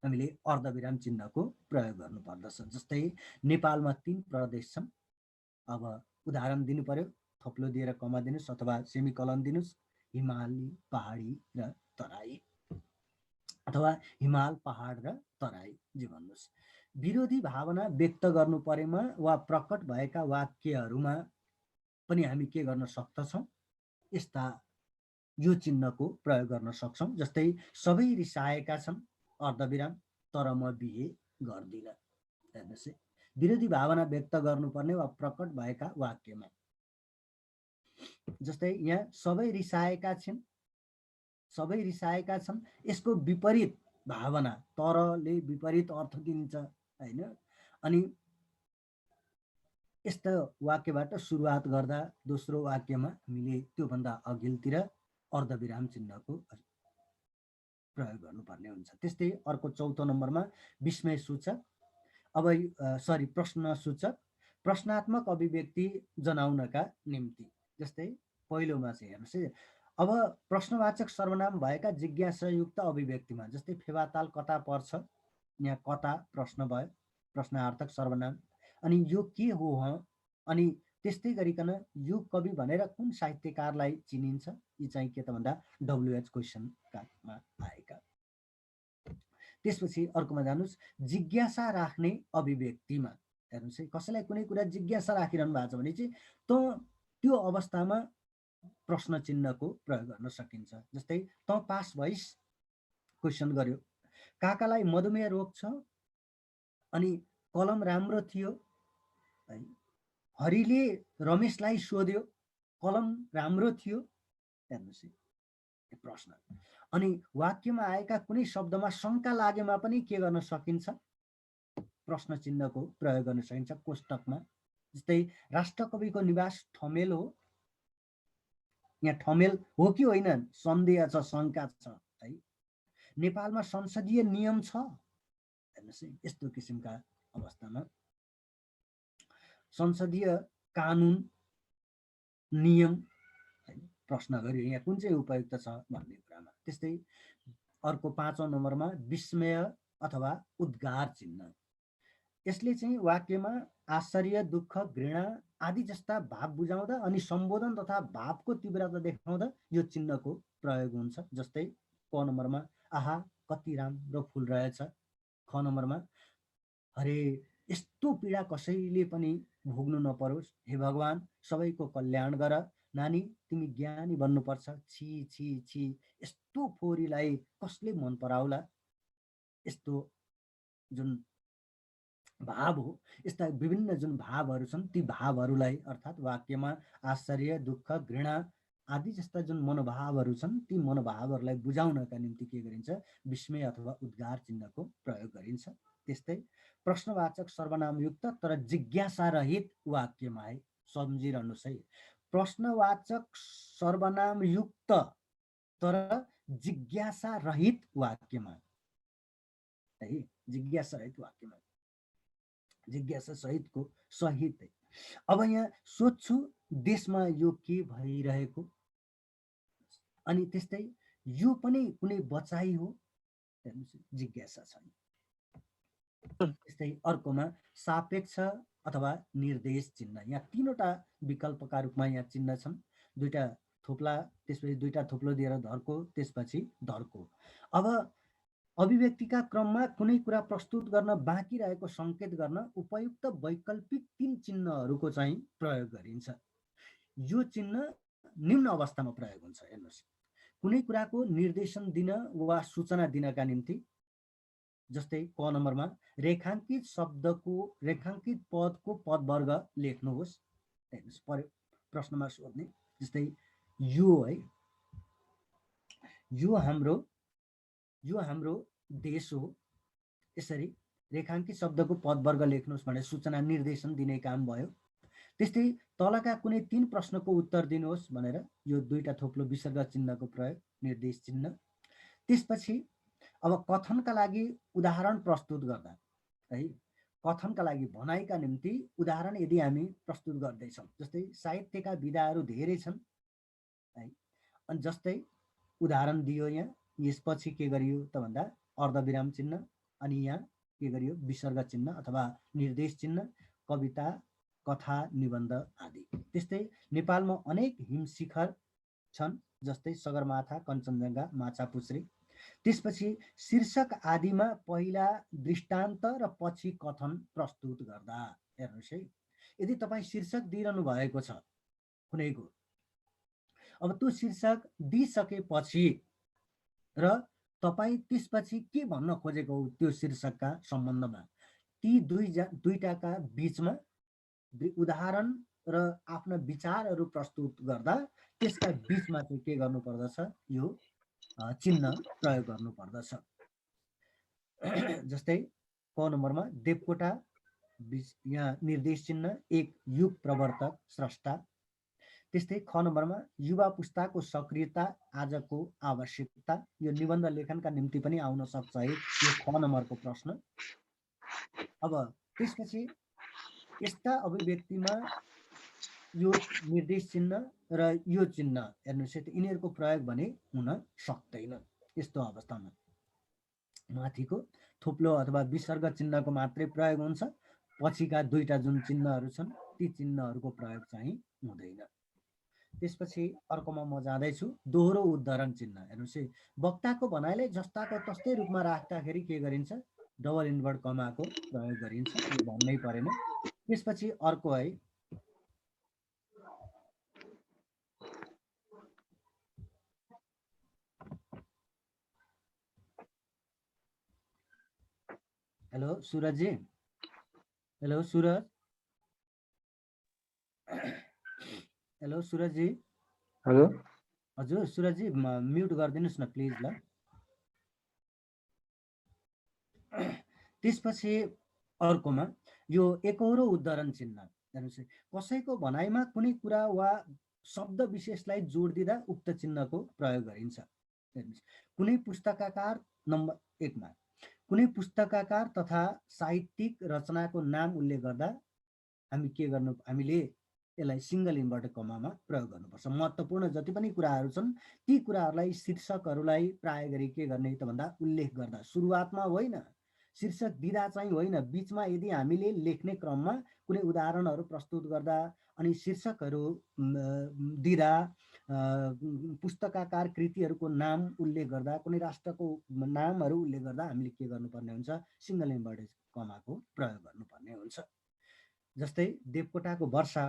हामीले अर्धविराम चिन्हको प्रयोग गर्नुपर्दछ। जस्तै नेपालमा 3 प्रदेश छन्। अब उदाहरण दिनु पर्यो, थप्लो दिएर कमा दिनुहोस् अथवा सेमिकलन दिनुहोस्। हिमाली, पहाडी र तराई, अथवा हिमाल, पहाड र तराई जे भन्नुहोस्। विरोधी भावना व्यक्त गर्नु परेमा वा प्रकट भएका वाक्यहरूमा पनि हामी के गर्न सक्दछौँ? यस्ता यो चिन्हको प्रयोग गर्न सक्छौँ। जस्तै सबै रिसाएका छन्, अर्धविराम, तर म बिहे गर्दिनँ। हेर्नुहोस् है, विरोधी भावना व्यक्त गर्नुपर्ने वा प्रकट भएका वाक्यमा। जस्तै यहाँ सबै रिसाएका छिन्, सबै रिसाएका छन्, यसको विपरीत भावना, तरले विपरीत अर्थ दिन्छ हैन। अनि यस्तो वाक्यबाट सुरुवात गर्दा दोस्रो वाक्यमा हामीले त्योभन्दा अघिल्तिर अर्धविराम चिन्हको प्रयोग गर्नुपर्ने हुन्छ। त्यस्तै अर्को चौथो नम्बरमा विस्मय सूचक, अब प्रश्न सूचक, प्रश्नात्मक अभिव्यक्ति जनाउनका निम्ति। जस्तै पहिलोमा चाहिँ हेर्नुहोस् है, अब प्रश्नवाचक सर्वनाम भएका जिज्ञासायुक्त अभिव्यक्तिमा, जस्तै फेवाताल कता पर्छ, यहाँ कता प्रश्न भयो, प्रश्नार्थक सर्वनाम। अनि यो के हो ह, अनि त्यस्तै गरिकन यो कवि भनेर कुन साहित्यकारलाई चिनिन्छ, यी चाहिँ के त भन्दा WH क्वेसनकामा आएका। त्यसपछि अर्कोमा जानुस्, जिज्ञासा राख्ने अभिव्यक्तिमा। हेर्नुहोस् है, कसैलाई कुनै कुरा जिज्ञासा राखिरहनु भएको छ भने चाहिँ त्यो अवस्थामा प्रश्न चिन्हको प्रयोग गर्न सकिन्छ। जस्तै त पास भइस, क्वेसन गर्यो। काकालाई मधुमेह रोग छ, अनि कलम राम्रो थियो है। हरिले रमेशलाई सोध्यो, कलम राम्रो थियो। हेर्नुहोस् है, प्रश्न। अनि वाक्यमा आएका कुनै शब्दमा शङ्का लागेमा पनि के गर्न सकिन्छ? प्रश्न चिन्हको प्रयोग गर्न सकिन्छ कोष्टकमा। जस्तै राष्ट्रकविको निवास ठमेल हो, यहाँ ठमेल हो कि होइन सन्देह छ, शङ्का छ है। नेपालमा संसदीय नियम छ, हेर्नुहोस् है, यस्तो किसिमका अवस्थामा संसदीय कानुन नियम प्रश्न गरियो, यहाँ कुन चाहिँ उपयुक्त छ भन्ने कुरामा। त्यस्तै अर्को 5औं नम्बरमा विस्मय अथवा उद्गार चिन्ह। यसले चाहिँ वाक्यमा आश्चर्य, दुःख, घृणा आदि जस्ता भाव बुझाउँदा अनि सम्बोधन तथा भावको तीव्रता देखाउँदा यो चिन्हको प्रयोग हुन्छ। जस्तै क नम्बरमा आहा कति राम्रो फुल रहेछ, ख नम्बरमा अरे यस्तो पीडा कसैले पनि भोग्नु नपरोस्, हे भगवान सबैको कल्याण गर, नानी तिमी ज्ञानी बन्नुपर्छ, छि छि छि यस्तो फोरीलाई कसले मन पराउला। यस्तो जुन भाव हो, यस्ता विभिन्न जुन भावहरू छन् ती भावहरूलाई, अर्थात् वाक्यमा आश्चर्य, दुःख, घृणा आदि जस्ता जुन मनोभावहरू छन् ती मनोभावहरूलाई बुझाउनका निम्ति के गरिन्छ? विस्मय अथवा उद्गार चिन्हको प्रयोग गरिन्छ। त्यस्तै प्रश्नवाचक सर्वनामयुक्त तर जिज्ञासा रहित वाक्यमा है, सम्झिरहनुहोस् है, प्रश्नवाचक सर्वनामयुक्त तर जिज्ञासा रहित वाक्यमा है, जिज्ञासा रहित वाक्यमा, जिज्ञासा सहितको सहित है। अब यहाँ सोध्छु देशमा यो के भइरहेको, अनि त्यस्तै यो पनि कुनै बचाइ हो, जिज्ञासा छैन। त्यस्तै अर्कोमा सापेक्ष अथवा निर्देश चिन्ह, यहाँ 3वटा विकल्पका रूपमा यहाँ चिन्ह छन्। 2टा थोप्ला, त्यसपछि 2टा थोप्लो दिएर धर्को, त्यसपछि धर्को। अब अभिव्यक्तिका क्रममा कुनै कुरा प्रस्तुत गर्न बाँकी रहेको सङ्केत गर्न उपयुक्त वैकल्पिक 3 चिन्हहरूको चाहिँ प्रयोग गरिन्छ। यो चिन्ह निम्न अवस्थामा प्रयोग हुन्छ। हेर्नुहोस्, कुनै कुराको निर्देशन दिन वा सूचना दिनका निम्ति जस्तै क नम्बरमा रेखाङ्कित शब्दको रेखाङ्कित पदको पदवर्ग लेख्नुहोस्। हेर्नुहोस् प्रश्नमा सोध्ने जस्तै यो है, यो हाम्रो देश हो। यसरी रेखाङ्कित शब्दको पदवर्ग लेख्नुहोस् भनेर सूचना निर्देशन दिने काम भयो। त्यस्तै तलका कुनै 3 प्रश्नको उत्तर दिनुहोस् भनेर यो दुईटा थोप्लो विसर्ग चिन्हको प्रयोग, निर्देश चिन्ह। त्यसपछि अब कथनका लागि उदाहरण प्रस्तुत गर्दा है, कथनका लागि भनाइका निम्ति उदाहरण यदि हामी प्रस्तुत गर्दैछौँ, जस्तै साहित्यका विधाहरू धेरै छन् है, अनि जस्तै उदाहरण दियो यहाँ, यसपछि के गरियो त भन्दा अर्धविराम चिन्ह, अनि यहाँ के गरियो विसर्ग चिन्ह अथवा निर्देश चिन्ह, कविता, कथा, निबन्ध आदि। त्यस्तै नेपालमा अनेक हिमशिखर छन्, जस्तै सगरमाथा, कञ्चनजङ्घा, माछापुच्छ्रे। त्यसपछि शीर्षक आदिमा पहिला दृष्टान्त र पछि कथन प्रस्तुत गर्दा हेर्नुहोस् है, यदि तपाईँ शीर्षक दिइरहनु भएको छ कुनैको, अब त्यो शीर्षक दिइसकेपछि र तपाईँ त्यसपछि के भन्न खोजेको हो त्यो शीर्षकका सम्बन्धमा, ती दुईटाका बिचमा उदाहरण र आफ्ना विचारहरू प्रस्तुत गर्दा त्यसका बिचमा चाहिँ के गर्नुपर्दछ, यो चिन्ह प्रयोग गर्नुपर्दछ। जस्तै क नम्बरमा देवकोटा, यहाँ निर्देश चिन्ह, एक युग प्रवर्तक स्रष्टा। त्यस्तै ख नम्बरमा युवा पुस्ताको सक्रियता आजको आवश्यकता, यो निबन्ध लेखनका निम्ति पनि आउन सक्छ है यो ख नम्बरको प्रश्न। अब त्यसपछि यस्ता अभिव्यक्तिमा यो निर्देश चिन्ह र यो चिन्ह हेर्नुहोस् है, यिनीहरूको प्रयोग भने हुन सक्दैन। यस्तो अवस्थामा माथिको थोप्लो अथवा विसर्ग चिन्हको मात्रै प्रयोग हुन्छ, पछिका दुईटा जुन चिन्हहरू छन् ती चिन्हहरूको प्रयोग चाहिँ हुँदैन। त्यसपछि अर्कोमा म जाँदैछु, दोहोरो उद्धरण चिन्ह। हेर्नुहोस् है, वक्ताको भनाइलाई जस्ताको तस्तै रूपमा राख्दाखेरि के गरिन्छ, डबल इन्भर्ट कमाको प्रयोग गरिन्छ, यो भन्नै परेन। त्यसपछि अर्को है, हेलो सुरज जी, हेलो सुरज, हेलो सुरज जी, हेलो हजुर सुरज जी म्युट गरिदिनुहोस् न प्लिज ल। त्यसपछि अर्कोमा यो एकहोरो उद्धरण चिन्ह। हेर्नुहोस्, कसैको भनाइमा कुनै कुरा वा शब्द विशेषलाई जोड दिँदा उक्त चिन्हको प्रयोग गरिन्छ। हेर्नुहोस्, कुनै पुस्तककार नम्बर 1 मा कुनै पुस्तककार तथा साहित्यिक रचनाको नाम उल्लेख गर्दा हामीले यसलाई सिंगल इन्भर्टेड कमामा प्रयोग गर्नुपर्छ। महत्त्वपूर्ण जति पनि कुराहरू छन् ती कुराहरूलाई शीर्षकहरूलाई प्राय गरी के गर्ने त भन्दा उल्लेख गर्दा, सुरुवातमा होइन, शीर्षक दिँदा चाहिँ होइन, बिचमा यदि हामीले लेख्ने क्रममा कुनै उदाहरणहरू प्रस्तुत गर्दा अनि शीर्षकहरू दिँदा, पुस्तककार कृतिहरूको नाम उल्लेख गर्दा, कुनै राष्ट्रको नामहरू उल्लेख गर्दा हामीले के गर्नुपर्ने हुन्छ, सिंगल इन्भर्टेड कमाको प्रयोग गर्नुपर्ने हुन्छ। जस्तै देवकोटाको वर्षा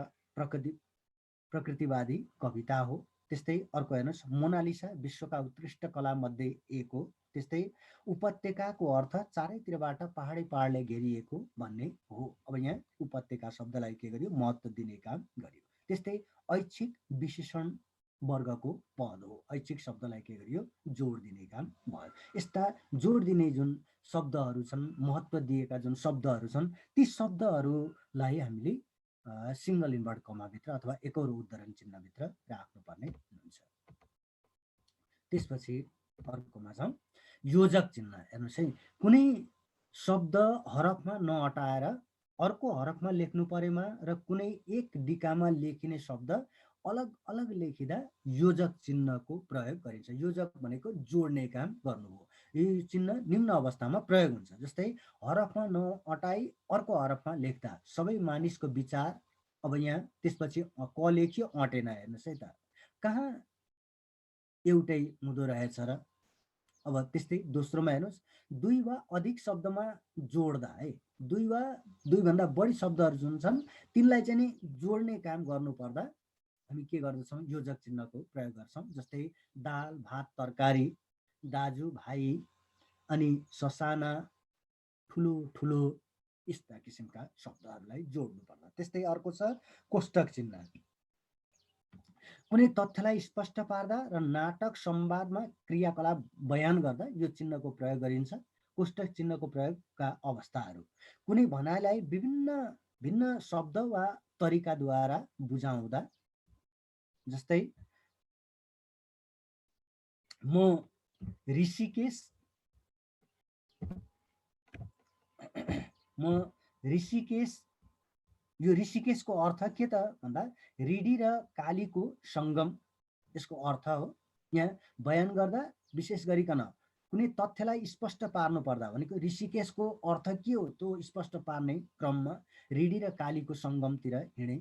प्रकृतिवादी कविता हो। त्यस्तै अर्को हेर्नुहोस्, मोनालिसा विश्वका उत्कृष्ट कला मध्ये एक हो। त्यस्तै उपत्यकाको अर्थ चारैतिरबाट पहाडै पहाडले घेरिएको भन्ने हो। अब यहाँ उपत्यका शब्दलाई के गरियो, महत्त्व दिने काम गरियो। त्यस्तै ऐच्छिक विशेषण वर्गको पद हो, ऐच्छिक शब्दलाई के गरियो, जोड दिने काम भयो। यस्ता जोड दिने जुन शब्दहरू छन्, महत्त्व दिएका जुन शब्दहरू छन्, ती शब्दहरूलाई हामीले सिंगल इन्भर्ट कमाभित्र अथवा एकहोरो उद्धरण चिन्हभित्र राख्नुपर्ने हुन्छ। त्यसपछि अर्कोमा छ योजक चिन्ह। हेर्नुहोस् है, कुनै शब्द हरफमा नअटाएर अर्को हरफमा लेख्नु परेमा र कुनै एक दिकामा लेखिने शब्द अलग अलग लेखिँदा योजक चिन्हको प्रयोग गरिन्छ। योजक भनेको जोड्ने काम गर्नु हो। यो चिन्ह निम्न अवस्थामा प्रयोग हुन्छ। जस्तै हरफमा नअटाई अर्को हरफमा लेख्दा सबै मानिसको विचार, अब यहाँ त्यसपछि क लेख्यो, अटेन। हेर्नुहोस् है त, कहाँ एउटै हुँदो रहेछ र। अब त्यस्तै दोस्रोमा हेर्नुहोस्, दुई वा अधिक शब्दमा जोड्दा है, दुई वा दुईभन्दा बढी शब्दहरू जुन छन् तिनलाई चाहिँ नि जोड्ने काम गर्नुपर्दा हामी के गर्दछौँ, योजक चिन्हको प्रयोग गर्छौँ। जस्तै दाल, भात, तरकारी, दाजु, भाइ, अनि ससाना, ठुलो ठुलो यस्ता किसिमका शब्दहरूलाई जोड्नु पर्ला। त्यस्तै अर्को छ कोष्टक चिन्ह। कुनै तथ्यलाई स्पष्ट पार्दा र नाटक संवादमा क्रियाकलाप बयान गर्दा यो चिन्हको प्रयोग गरिन्छ। कोष्टक चिन्हको प्रयोगका अवस्थाहरू कुनै भनाइलाई भिन्न शब्द वा तरिकाद्वारा बुझाउँदा, जस्तै म ऋषिकेश, यो ऋषिकेशको अर्थ के त भन्दा रिडी र कालीको सङ्गम, यसको अर्थ हो। यहाँ बयान गर्दा विशेष गरिकन कुनै तथ्यलाई स्पष्ट पार्नु पर्दा भनेको ऋषिकेशको अर्थ के हो त्यो स्पष्ट पार्ने क्रममा रिडी र कालीको सङ्गमतिर हिँडे।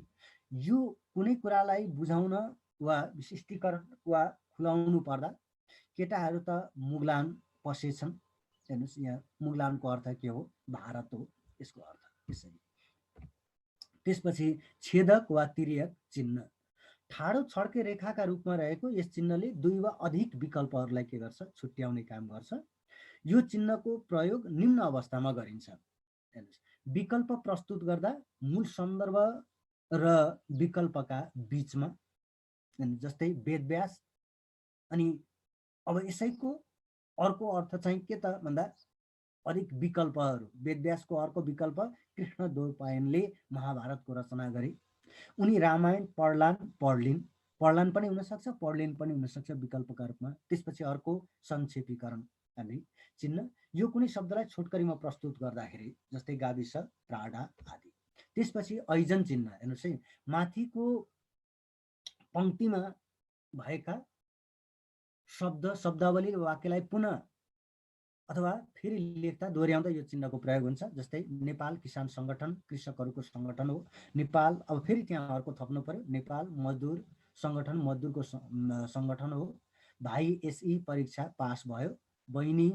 यो कुनै कुरालाई बुझाउन वा विशिष्टीकरण वा खुलाउनु पर्दा केटाहरू त मुगलान पसेछन्। हेर्नुहोस् यहाँ मुगलानको अर्थ के हो? भारत हो यसको अर्थ। यसरी त्यसपछि छेदक वा तिर्यक चिन्ह। ठाडो छड्के रेखाका रूपमा रहेको यस चिन्हले दुई वा अधिक विकल्पहरूलाई के गर्छ? छुट्याउने काम गर्छ। यो चिन्हको प्रयोग निम्न अवस्थामा गरिन्छ। हेर्नुहोस्, विकल्प प्रस्तुत गर्दा मूल सन्दर्भ र विकल्पका बीचमा, जस्तै वेदव्यास, अनि अब यसैको अर्को अर्थ चाहिँ के त भन्दा अधिक विकल्पहरू। वेदव्यासको अर्को विकल्प कृष्णद्वैपायनले महाभारतको रचना गरे। उनी रामायण पढ्लिन् पनि हुनसक्छ, पढ्लिन् पनि हुनसक्छ विकल्पका रूपमा। त्यसपछि अर्को संक्षेपीकरण हामी चिन्ह। यो कुनै शब्दलाई छोटकरीमा प्रस्तुत गर्दाखेरि, जस्तै गाविस, प्राडा आदि। त्यसपछि ऐजन चिन्ह। हेर्नुहोस् है, माथिको पङ्क्तिमा भएका शब्दावली र वाक्यलाई पुनः अथवा फेरि लेख्दा दोहोऱ्याउँदा यो चिन्हको प्रयोग हुन्छ। जस्तै नेपाल किसान सङ्गठन कृषकहरूको सङ्गठन हो। नेपाल, अब फेरि त्यहाँ अर्को थप्नु पर्यो, नेपाल मजदुर सङ्गठन मजदुरको सङ्गठन हो। भाइ एसई परीक्षा पास भयो, बहिनी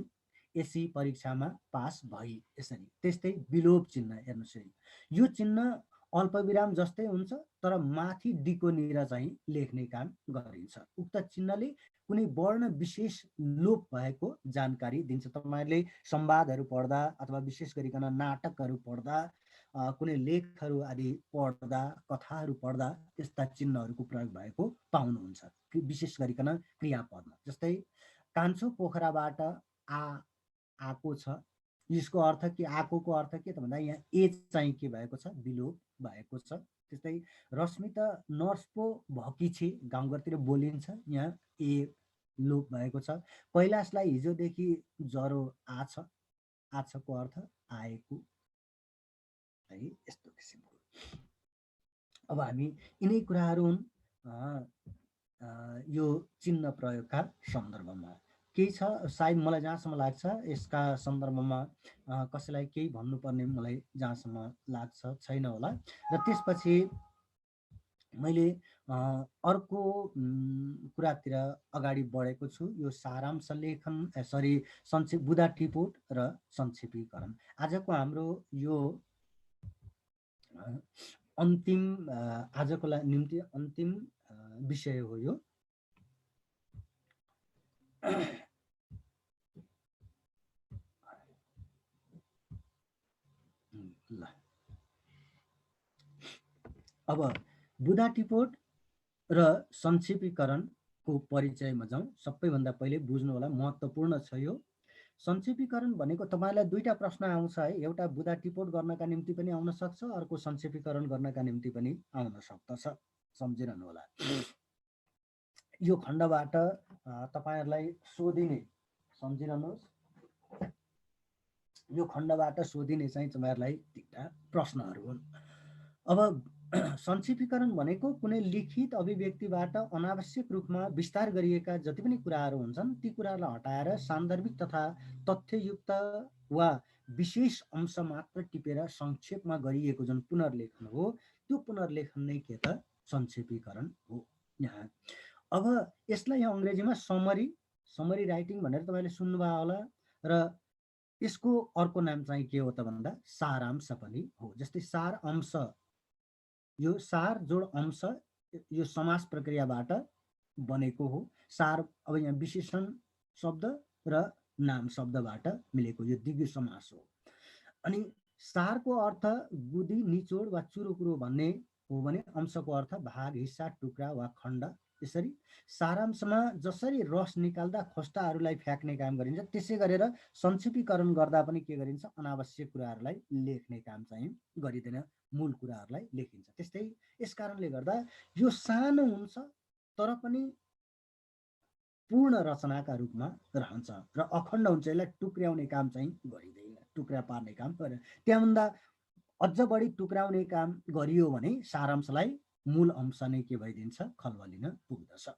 एसई परीक्षामा पास भई। यसरी। त्यस्तै विलोप चिन्ह। हेर्नुहोस् है, यो चिन्ह अल्पविराम जस्तै हुन्छ तर माथि डिकोनिर चाहिँ लेख्ने काम गरिन्छ। उक्त चिन्हले कुनै वर्ण विशेष लोप भएको जानकारी दिन्छ। तपाईँहरूले संवादहरू पढ्दा अथवा विशेष गरिकन नाटकहरू पढ्दा, कुनै लेखहरू आदि पढ्दा, कथाहरू पढ्दा यस्ता चिन्हहरूको प्रयोग भएको पाउनुहुन्छ, विशेष गरिकन क्रियापदमा। जस्तै कान्छो पोखराबाट आएको छ, यसको अर्थ के? आकोको अर्थ के त भन्दा यहाँ ए चाहिँ के भएको छ? विलोप भएको छ। त्यस्तै रश्मि त नर्स पो भकी छे, गाउँघरतिर बोलिन्छ, यहाँ ए लोप भएको छ। कैलाशलाई हिजोदेखि ज्वरो आछको अर्थ आएको है। यस्तो किसिमको। अब हामी यिनै कुराहरू हुन् यो चिन्ह प्रयोगका सन्दर्भमा। केही छ सायद मलाई जहाँसम्म लाग्छ यसका सन्दर्भमा कसैलाई केही भन्नुपर्ने मलाई जहाँसम्म लाग्छ छैन होला। र त्यसपछि मैले अर्को कुरातिर अगाडि बढेको छु। यो सारांश लेखन बुँदा टिपोट र संक्षेपीकरण। आजको हाम्रो यो आजको निम्ति अन्तिम विषय हो यो। ल, अब बुँदा टिपोट र संक्षेपीकरणको परिचयमा जाउँ। सबैभन्दा पहिले बुझ्नु होला, महत्त्वपूर्ण छ यो। संक्षेपीकरण भनेको तपाईँलाई दुईटा प्रश्न आउँछ है। एउटा बुँदा टिपोट गर्नका निम्ति पनि आउन सक्छ, अर्को संक्षेपीकरण गर्नका निम्ति पनि आउन सक्दछ। सम्झिरहनु होला। यो खण्डबाट तपाईँहरूलाई सोधिने, सम्झिरहनुहोस्, यो खण्डबाट सोधिने चाहिँ तपाईँहरूलाई तीनटा प्रश्नहरू हुन्। अब संक्षेपीकरण भनेको कुनै लिखित अभिव्यक्तिबाट अनावश्यक रूपमा विस्तार गरिएका जति पनि कुराहरू हुन्छन् ती कुराहरूलाई हटाएर सान्दर्भिक तथा तथ्ययुक्त वा विशेष अंश मात्र टिपेर संक्षेपमा गरिएको जुन पुनर्लेखन हो त्यो पुनर्लेखन नै के त? संक्षेपीकरण हो। यहाँ अब यसलाई यहाँ अङ्ग्रेजीमा समरी राइटिङ भनेर तपाईँले सुन्नुभयो होला। र यसको अर्को नाम चाहिँ के हो त भन्दा सारांश पनि हो। जस्तै सार अंश, यो सार जोड अंश यो समास प्रक्रियाबाट बनेको हो। सार अब यहाँ विशेषण शब्द र नाम शब्दबाट मिलेको यो द्विगु समास हो। अनि सारको अर्थ गुदी, निचोड वा चुरोकुरो भन्ने हो भने अंशको अर्थ भाग, हिस्सा, टुक्रा वा खण्ड। यसरी सारांशमा जसरी रस निकाल्दा खोस्टाहरूलाई फ्याँक्ने काम गरिन्छ, त्यसै गरेर संक्षिप्तीकरण गर्दा पनि के गरिन्छ, अनावश्यक कुराहरूलाई लेख्ने काम चाहिँ गरिँदैन, मूल कुराहरूलाई लेखिन्छ। त्यस्तै यस कारणले गर्दा यो सानो हुन्छ तर पनि पूर्ण रचनाका रूपमा रहन्छ र अखण्ड हुन्छ, यसलाई टुक्र्याउने काम चाहिँ गरिँदैन, टुक्रा पार्ने काम गरेर त्यहाँभन्दा अझ बढी टुक्राउने काम गरियो भने सारांशलाई मूल अंश नै के भइदिन्छ, खलबलिन पुग्दछ।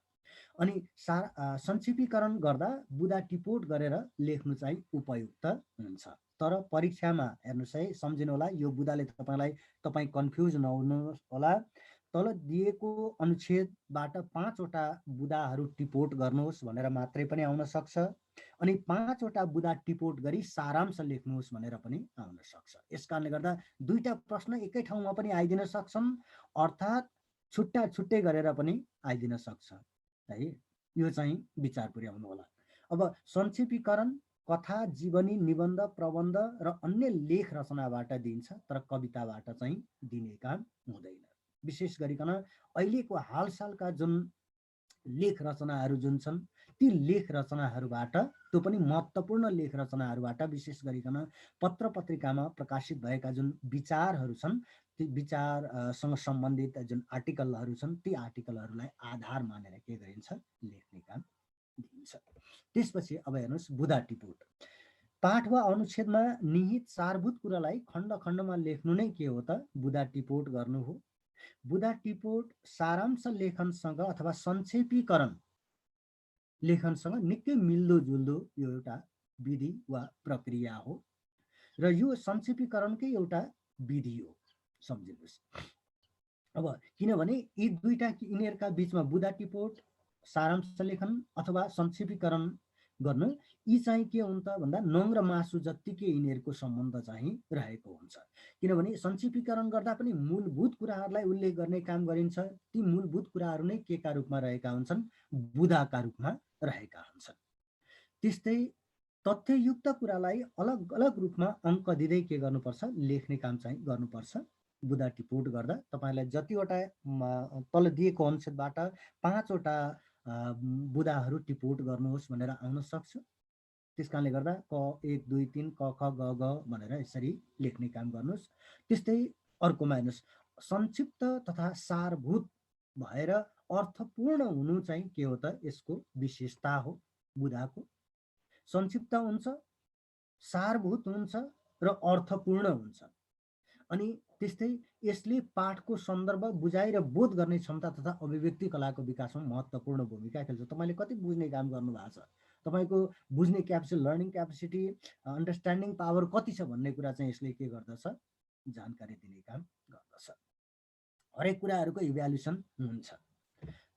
अनि संक्षिप्तीकरण गर्दा बुदा टिपोट गरेर लेख्नु चाहिँ उपयुक्त हुन्छ। तर परीक्षामा हेर्नुहोस् है, सम्झिनु होला, यो बुदाले तपाईँ कन्फ्युज नहुनुहोस् होला। तल दिएको अनुच्छेदबाट 5 वटा बुदाहरू टिपोट गर्नुहोस् भनेर मात्रै पनि आउन सक्छ, अनि 5 वटा बुदा टिपोट गरी सारांश लेख्नुहोस् भनेर पनि आउन सक्छ। यस कारणले गर्दा दुईटा प्रश्न एकै ठाउँमा पनि आइदिन सक्छन्, अर्थात् छुट्टा छुट्टै गरेर पनि आइदिन सक्छ है। यो चाहिँ विचार पुर्याउनु होला। अब संक्षिप्तीकरण कथा, जीवनी, निबन्ध, प्रबन्ध र अन्य लेख रचनाबाट दिन्छ, तर कविताबाट चाहिँ दिने काम हुँदैन। विशेष गरिकन अहिलेको हालसालका जुन लेख रचनाहरू जुन छन्, ती लेख रचनाहरूबाट, त्यो पनि महत्त्वपूर्ण लेख रचनाहरूबाट, विशेष गरिकन पत्र पत्रिकामा प्रकाशित भएका जुन विचारहरू छन्, ती विचारसँग सम्बन्धित जुन आर्टिकलहरू छन्, ती आर्टिकलहरूलाई आधार मानेर के गरिन्छ, लेख्ने काम दिइन्छ। त्यसपछि अब हेर्नुहोस् बुदा टिपोट। पाठ वा अनुच्छेदमा निहित सारभूत कुरालाई खण्ड खण्डमा लेख्नु नै के हो त, बुदा टिपोट गर्नु हो। बुदा टिपोट सारांश लेखनसँग अथवा संक्षेपीकरण लेखनसँग निकै मिल्दोजुल्दो यो एउटा विधि वा प्रक्रिया हो र यो संक्षेपीकरणकै एउटा विधि हो, सम्झिनुहोस्। अब किनभने यी दुईटा, यिनीहरूका बिचमा बुदा टिपोट, सारांश लेखन अथवा संक्षेपीकरण गर्नु, यी चाहिँ के हुन्छ भन्दा नङ र मासु जत्तिकै यिनीहरूको सम्बन्ध चाहिँ रहेको हुन्छ। किनभने संक्षेपीकरण गर्दा पनि मूलभूत कुराहरूलाई उल्लेख गर्ने काम गरिन्छ। ती मूलभूत कुराहरू नै के का रूपमा रहेका हुन्छन्, बुदाका रूपमा रहेका हुन्छन्। त्यस्तै तथ्ययुक्त कुरालाई अलग अलग रूपमा अङ्क दिँदै के गर्नुपर्छ, लेख्ने काम चाहिँ गर्नुपर्छ। बुदा टिपोट गर्दा तपाईँलाई जतिवटा तल दिएको अनुच्छेदबाट 5 वटा बुदाहरू टिपोट गर्नुहोस् भनेर आउन सक्छ। त्यस कारणले गर्दा क 1 2 3 क ख ग घ भनेर यसरी लेख्ने काम गर्नुहोस्। त्यस्तै अर्कोमा हेर्नुहोस्, संक्षिप्त तथा सारभूत भएर अर्थपूर्ण हुनु चाहिँ के हो त, यसको विशेषता हो बुदाको। संक्षिप्त हुन्छ, सारभूत हुन्छ र अर्थपूर्ण हुन्छ। अनि त्यस्तै यसले पाठको सन्दर्भ, बुझाइ र बोध गर्ने क्षमता तथा अभिव्यक्ति कलाको विकासमा महत्त्वपूर्ण भूमिका खेल्छ। तपाईँले कति बुझ्ने काम गर्नुभएको छ, तपाईँको बुझ्ने capacity, learning capacity, understanding power कति छ भन्ने कुरा चाहिँ यसले के गर्दछ, जानकारी दिने काम गर्दछ। हरेक कुराहरूको इभ्यालुएसन हुन्छ।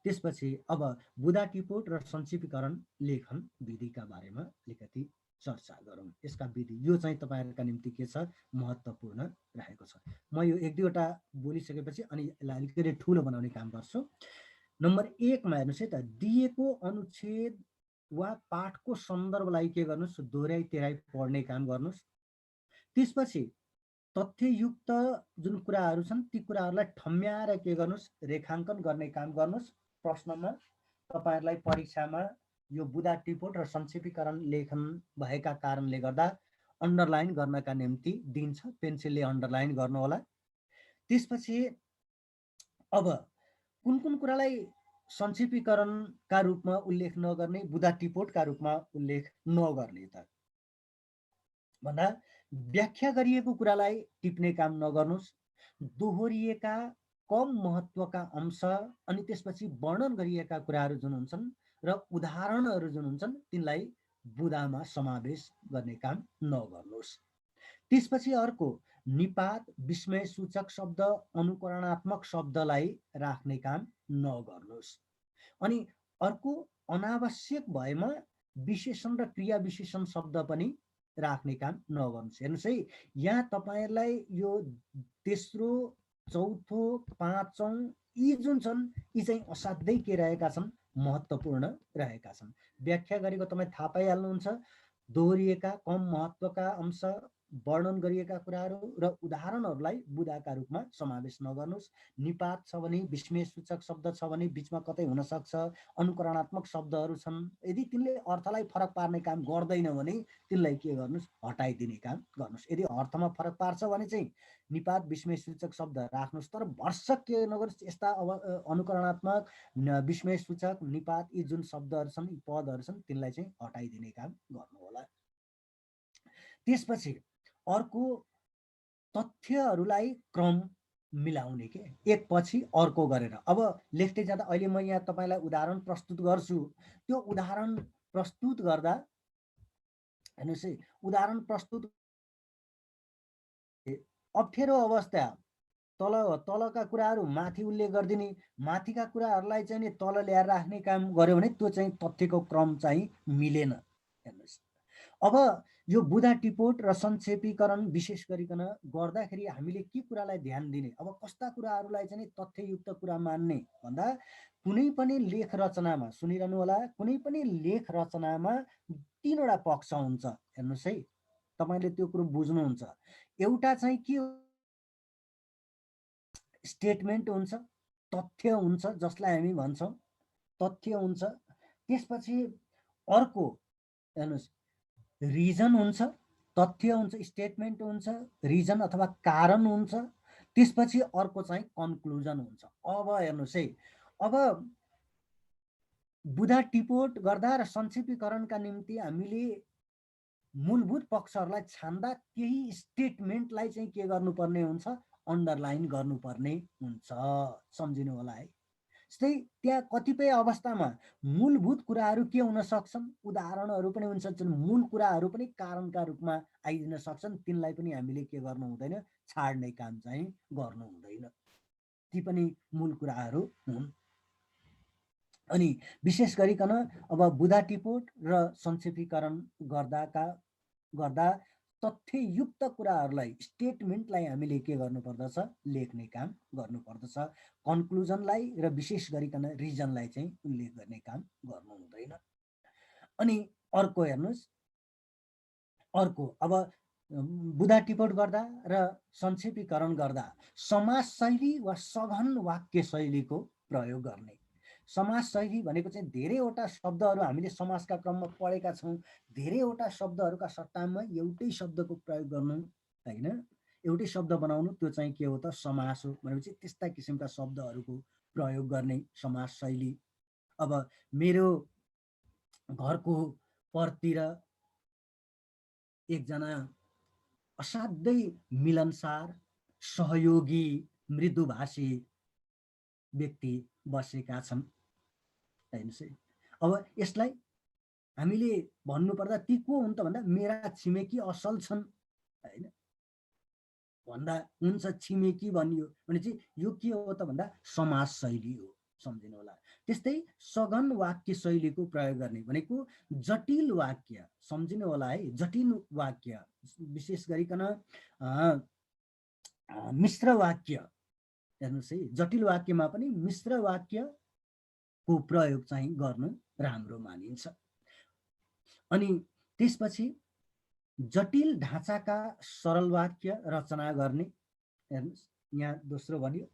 त्यसपछि अब बुदा टिपोट र संक्षिप्तीकरण लेखन विधिका बारेमा अलिकति चर्चा गरौँ। यसका विधि यो चाहिँ तपाईँहरूका निम्ति के छ, महत्त्वपूर्ण रहेको छ। म यो 1-2 वटा बोलिसकेपछि अनि यसलाई अलिकति ठुलो बनाउने काम गर्छु। नम्बर 1 मा हेर्नुहोस् है त, दिएको अनुच्छेद वा पाठको सन्दर्भलाई के गर्नुहोस्, दोहोऱ्याइ तेह्राइ पढ्ने काम गर्नुहोस्। त्यसपछि तथ्ययुक्त जुन कुराहरू छन्, ती कुराहरूलाई ठम्म्याएर के गर्नुहोस्, रेखाङ्कन गर्ने काम गर्नुहोस्। प्रश्नमा तपाईँहरूलाई परीक्षामा यो बुदा टिपोट र संक्षेपीकरण लेखन भएका कारणले गर्दा अन्डरलाइन गर्नका निम्ति दिन्छ, पेन्सिलले अन्डरलाइन गर्नु होला। त्यसपछि अब कुन कुन कुरालाई संक्षेपीकरणका रूपमा उल्लेख नगर्ने, बुदा टिपोटका रूपमा उल्लेख नगर्ने त भन्दा, व्याख्या गरिएको कुरालाई टिप्ने काम नगर्नुहोस्। दोहोरिएका कम महत्त्वका अंश अनि त्यसपछि वर्णन गरिएका कुराहरू जुन हुन्छन् र उदाहरणहरू जुन हुन्छन्, तिनलाई बुदामा समावेश गर्ने काम नगर्नुहोस्। त्यसपछि अर्को, निपात, विस्मयसूचक शब्द, अनुकरणात्मक शब्दलाई राख्ने काम नगर्नुहोस्। अनि अर्को, अनावश्यक भएमा विशेषण र क्रिया विशेषण शब्द पनि राख्ने काम नगर्नुहोस्। हेर्नुहोस् है, यहाँ तपाईँहरूलाई यो तेस्रो, चौथो, पाँचौं यी जुन छन्, यी चाहिँ असाध्यै के रहेका छन्, महत्त्वपूर्ण रहेका छन्। व्याख्या गरेको तपाईँ थाहा पाइहाल्नुहुन्छ। दोहोरिएका कम महत्त्वका अंश, वर्णन गरिएका कुराहरू र उदाहरणहरूलाई बुदाका रूपमा समावेश नगर्नुहोस्। निपात छ भने, विस्मयसूचक शब्द छ भने बिचमा कतै हुन सक्छ, अनुकरणात्मक शब्दहरू छन्, यदि तिनले अर्थलाई फरक पार्ने काम गर्दैन भने तिनलाई के गर्नुहोस्, हटाइदिने काम गर्नुहोस्। यदि अर्थमा फरक पार्छ भने चाहिँ निपात विस्मयसूचक शब्द राख्नुहोस्, तर भर्सक के नगर्नुहोस्, यस्ता अनुकरणात्मक विस्मयसूचक निपात यी जुन शब्दहरू छन्, यी पदहरू छन्, तिनलाई चाहिँ हटाइदिने काम गर्नु होला। त्यसपछि अर्को तथ्यहरूलाई क्रम मिलाउने के, एक पछि अर्को गरेर। अब लेख्दै जाँदा अहिले म यहाँ तपाईँलाई उदाहरण प्रस्तुत गर्छु, त्यो उदाहरण प्रस्तुत गर्दा हेर्नुहोस् है, उदाहरण प्रस्तुत अप्ठ्यारो अवस्था, तलका कुराहरू माथि उल्लेख गरिदिने, माथिका कुराहरूलाई चाहिँ नि तल ल्याएर राख्ने काम गर्यो भने त्यो चाहिँ तथ्यको क्रम चाहिँ मिलेन। हेर्नुहोस्, अब यो बुदा टिपोट र संक्षेपीकरण विशेष गरिकन गर्दाखेरि हामीले के कुरालाई ध्यान दिने, अब कस्ता कुराहरूलाई चाहिँ तथ्ययुक्त कुरा मान्ने भन्दा कुनै पनि लेख रचनामा, सुनिरहनु होला, कुनै पनि लेख रचनामा तीनवटा पक्ष हुन्छ। हेर्नुहोस् है, तपाईँले त्यो कुरो बुझ्नुहुन्छ। एउटा चाहिँ के स्टेटमेन्ट हुन्छ, तथ्य हुन्छ, जसलाई हामी भन्छौँ तथ्य हुन्छ। त्यसपछि अर्को हेर्नुहोस् रिजन हुन्छ, तथ्य हुन्छ, स्टेटमेन्ट हुन्छ, रिजन अथवा कारण हुन्छ। त्यसपछि अर्को चाहिँ कन्क्लुजन हुन्छ। अब हेर्नुहोस् है, अब बुदा टिपोट गर्दा र संक्षेपीकरणका निम्ति हामीले मूलभूत पक्षहरूलाई छान्दा त्यही स्टेटमेन्टलाई चाहिँ के गर्नुपर्ने हुन्छ, अन्डरलाइन गर्नुपर्ने हुन्छ। सम्झिनु होला है। जस्तै त्यहाँ कतिपय अवस्थामा मूलभूत कुराहरू के हुन सक्छन्, उदाहरणहरू पनि हुन सक्छन्, मूल कुराहरू पनि कारणका रूपमा आइदिन सक्छन्, तिनलाई पनि हामीले के गर्नु हुँदैन, छाड्ने काम चाहिँ गर्नु हुँदैन। ती पनि मूल कुराहरू हुन्। अनि विशेष गरिकन अब बुदा टिपोट र संक्षेपीकरण गर्दा तथ्ययुक्त कुराहरूलाई, स्टेटमेन्टलाई हामीले के गर्नुपर्दछ, लेख्ने काम गर्नुपर्दछ। कन्क्लुजनलाई र विशेष गरिकन रिजनलाई चाहिँ उल्लेख गर्ने काम गर्नु हुँदैन। अनि अर्को हेर्नुहोस्, अर्को अब बुदा टिपोट गर्दा र संक्षेपीकरण गर्दा समाज शैली वा सघन वाक्य शैलीको प्रयोग गर्ने। समाज शैली भनेको चाहिँ धेरैवटा शब्दहरू हामीले समाजका क्रममा पढेका छौँ, धेरैवटा शब्दहरूका सट्टामा एउटै शब्दको प्रयोग गर्नु होइन, एउटै शब्द बनाउनु, त्यो चाहिँ के हो त, समास हो। भनेपछि त्यस्ता किसिमका शब्दहरूको प्रयोग गर्ने समाज शैली। अब मेरो घरको परतिर एकजना असाध्यै मिलनसार, सहयोगी, मृदुभाषी व्यक्ति बसेका छन्। हेर्नुहोस् है, अब यसलाई हामीले भन्नुपर्दा ती को हुन् त भन्दा मेरा छिमेकी असल छन् होइन भन्दा हुन्छ, छिमेकी भनियो भने चाहिँ यो के हो त भन्दा समाज शैली हो। सम्झिनु होला। त्यस्तै सघन वाक्य शैलीको प्रयोग गर्ने भनेको जटिल वाक्य, सम्झिनु होला है, जटिल वाक्य विशेष गरिकन मिश्र वाक्य। हेर्नुहोस् है, जटिल वाक्यमा पनि मिश्र वाक्यको प्रयोग चाहिँ गर्नु राम्रो मानिन्छ। अनि त्यसपछि जटिल ढाँचाका सरल वाक्य रचना गर्ने। हेर्नुहोस् यहाँ दोस्रो भन्यो।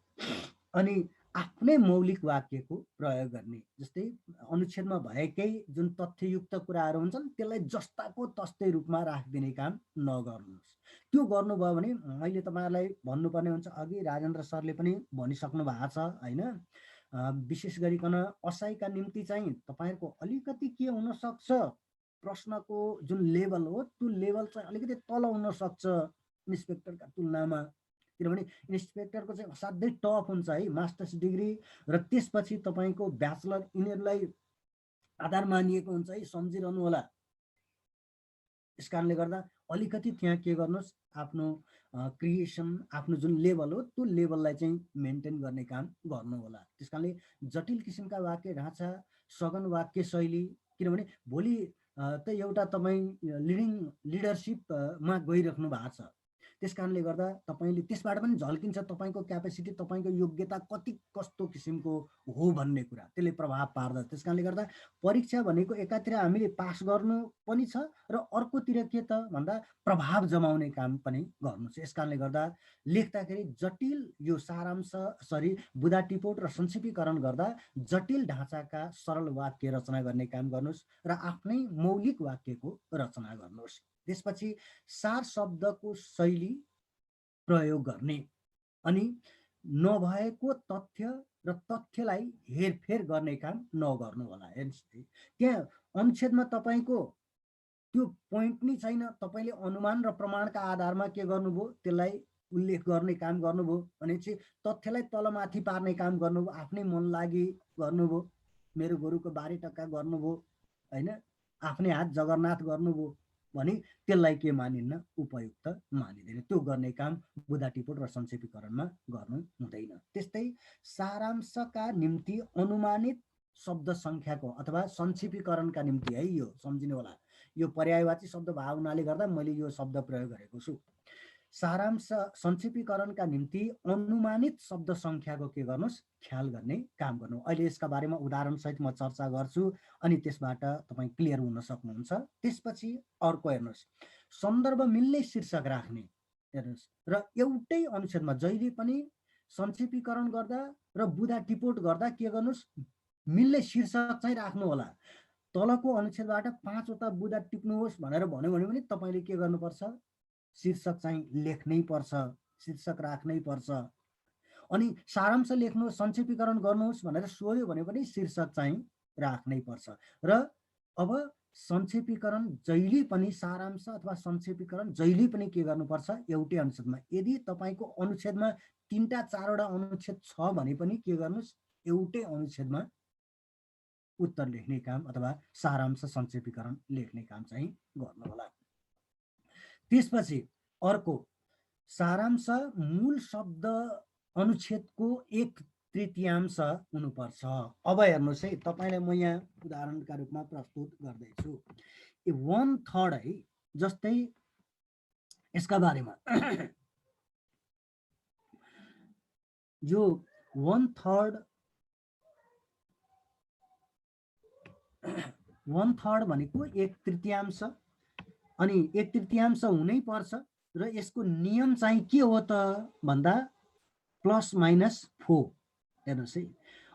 अनि आफ्नै मौलिक वाक्यको प्रयोग गर्ने, जस्तै अनुच्छेदमा भएकै जुन तथ्ययुक्त कुराहरू हुन्छन् त्यसलाई जस्ताको तस्तै रूपमा राखिदिने काम नगर्नुहोस्। त्यो गर्नुभयो भने अहिले तपाईँहरूलाई भन्नुपर्ने हुन्छ, अघि राजेन्द्र सरले पनि भनिसक्नु भएको छ होइन, विशेष गरिकन असाइका निम्ति चाहिँ तपाईँहरूको अलिकति के हुनसक्छ, प्रश्नको जुन लेभल हो त्यो लेभल चाहिँ अलिकति तल हुनसक्छ इन्सपेक्टरका तुलनामा, किनभने इन्सपेक्टरको चाहिँ असाध्यै टफ हुन्छ है, मास्टर्स डिग्री र त्यसपछि तपाईँको ब्याचलर, यिनीहरूलाई आधार मानिएको हुन्छ है, सम्झिरहनु होला। यस कारणले गर्दा अलिकति त्यहाँ के गर्नुहोस्, आफ्नो क्रिएसन, आफ्नो जुन लेभल हो त्यो लेभललाई चाहिँ मेन्टेन गर्ने काम गर्नु होला। त्यस कारणले जटिल किसिमका वाक्य ढाँचा, सघन वाक्य शैली, किनभने भोलि त एउटा तपाईँ लिडरसिपमा गइराख्नु भएको छ, त्यसकारणले गर्दा तपाईले त्यसबाट पनि झल्किन्छ तपाईको क्यापेसिटी, तपाईको योग्यता कति कस्तो किसिमको हो भन्ने कुरा त्यसले प्रभाव पार्दछ। त्यसकारणले गर्दा परीक्षा भनेको एकातिर हामीले पास गर्नु पनि छ र अर्कोतिर के त भन्दा प्रभाव जमाउने काम पनि गर्नु छ। यसकारणले गर्दा लेख्दाखेरि जटिल यो सारांश बुदा टिपोट र संक्षेपीकरण गर्दा जटिल ढाँचाका सरल वाक्य रचना गर्ने काम गर्नुस् र आफ्नै मौलिक वाक्यको रचना गर्नुस्। त्यसपछि सार शब्दको शैली प्रयोग गर्ने अनि नभएको तथ्य र तथ्यलाई हेरफेर गर्ने काम नगर्नु होला। त्यहाँ अनुच्छेदमा तपाईको त्यो पोइन्ट नै छैन, तपाईले अनुमान र प्रमाणका आधारमा के गर्नुभयो त्यसलाई उल्लेख गर्ने काम गर्नुभयो भने चाहिँ तथ्यलाई तलमाथि पार्ने काम गर्नुभयो, आफ्नै मन लागि गर्नुभयो, मेरो गोरुको 12 टक्का गर्नुभयो हैन, आफ्नै हात जगन्नाथ गर्नुभयो भने त्यसलाई के मानिन्न, उपयुक्त मानिँदैन। त्यो गर्ने काम बुदा टिपोट र संक्षेपीकरणमा गर्नु हुँदैन। त्यस्तै सारांशका निम्ति अनुमानित शब्द संख्याको अथवा संक्षेपीकरणका निम्ति है, यो सम्झिनु होला, यो पर्यायवाची शब्द भएको हुनाले गर्दा मैले यो शब्द प्रयोग गरेको छु। सारांश संक्षेपीकरणका निम्ति अनुमानित शब्द संख्याको के गर्नुस्, ख्याल गर्ने काम गर्नु। अहिले यसका बारेमा उदाहरण सहित म चर्चा गर्छु अनि त्यसबाट तपाई क्लियर हुन सक्नुहुन्छ। त्यसपछि अर्को हेर्नुस्, सन्दर्भ मिल्ने शीर्षक राख्ने। हेर्नुस्, र एउटै अनुच्छेदमा जहिले पनि संक्षेपीकरण गर्दा र बुदा टिपोट गर्दा के गर्नुस्, मिल्ने शीर्षक चाहिँ राख्नु होला। तलको अनुच्छेदबाट 5 वटा बुदा टिप्नुहोस् भनेर भन्यो भने पनि तपाईले के गर्नुपर्छ, शीर्षक चाहिँ लेख्नै पर्छ, शीर्षक राख्नै पर्छ। अनि सारांश लेख्नुहोस्, संक्षेपीकरण गर्नुहोस् भनेर सोध्यो भने पनि शीर्षक चाहिँ राख्नै पर्छ। र अब संक्षेपीकरण जहिले पनि सारांश अथवा संक्षेपीकरण जहिले पनि के गर्नुपर्छ, एउटै अनुच्छेदमा। यदि तपाईको अनुच्छेदमा 3टा 4वटा अनुच्छेद छ भने पनि के गर्नुस्, एउटै अनुच्छेदमा उत्तर लेख्ने काम अथवा सारांश संक्षेपीकरण लेख्ने काम चाहिँ गर्नु होला। त्यसपछि अर्को, सारांश मूल शब्द अनुच्छेदको 1/3 हुनुपर्छ। अब हेर्नुहोस् है, तपाईलाई म यहाँ उदाहरणका रूपमा प्रस्तुत गर्दैछु। 1/3 है, जस्तै यसका बारेमा यो 1/3 भनेको 1/3 अनि 1/3 हुनै पर्छ र यसको नियम चाहिँ के हो त भन्दा +-4। हेर्नुहोस् है,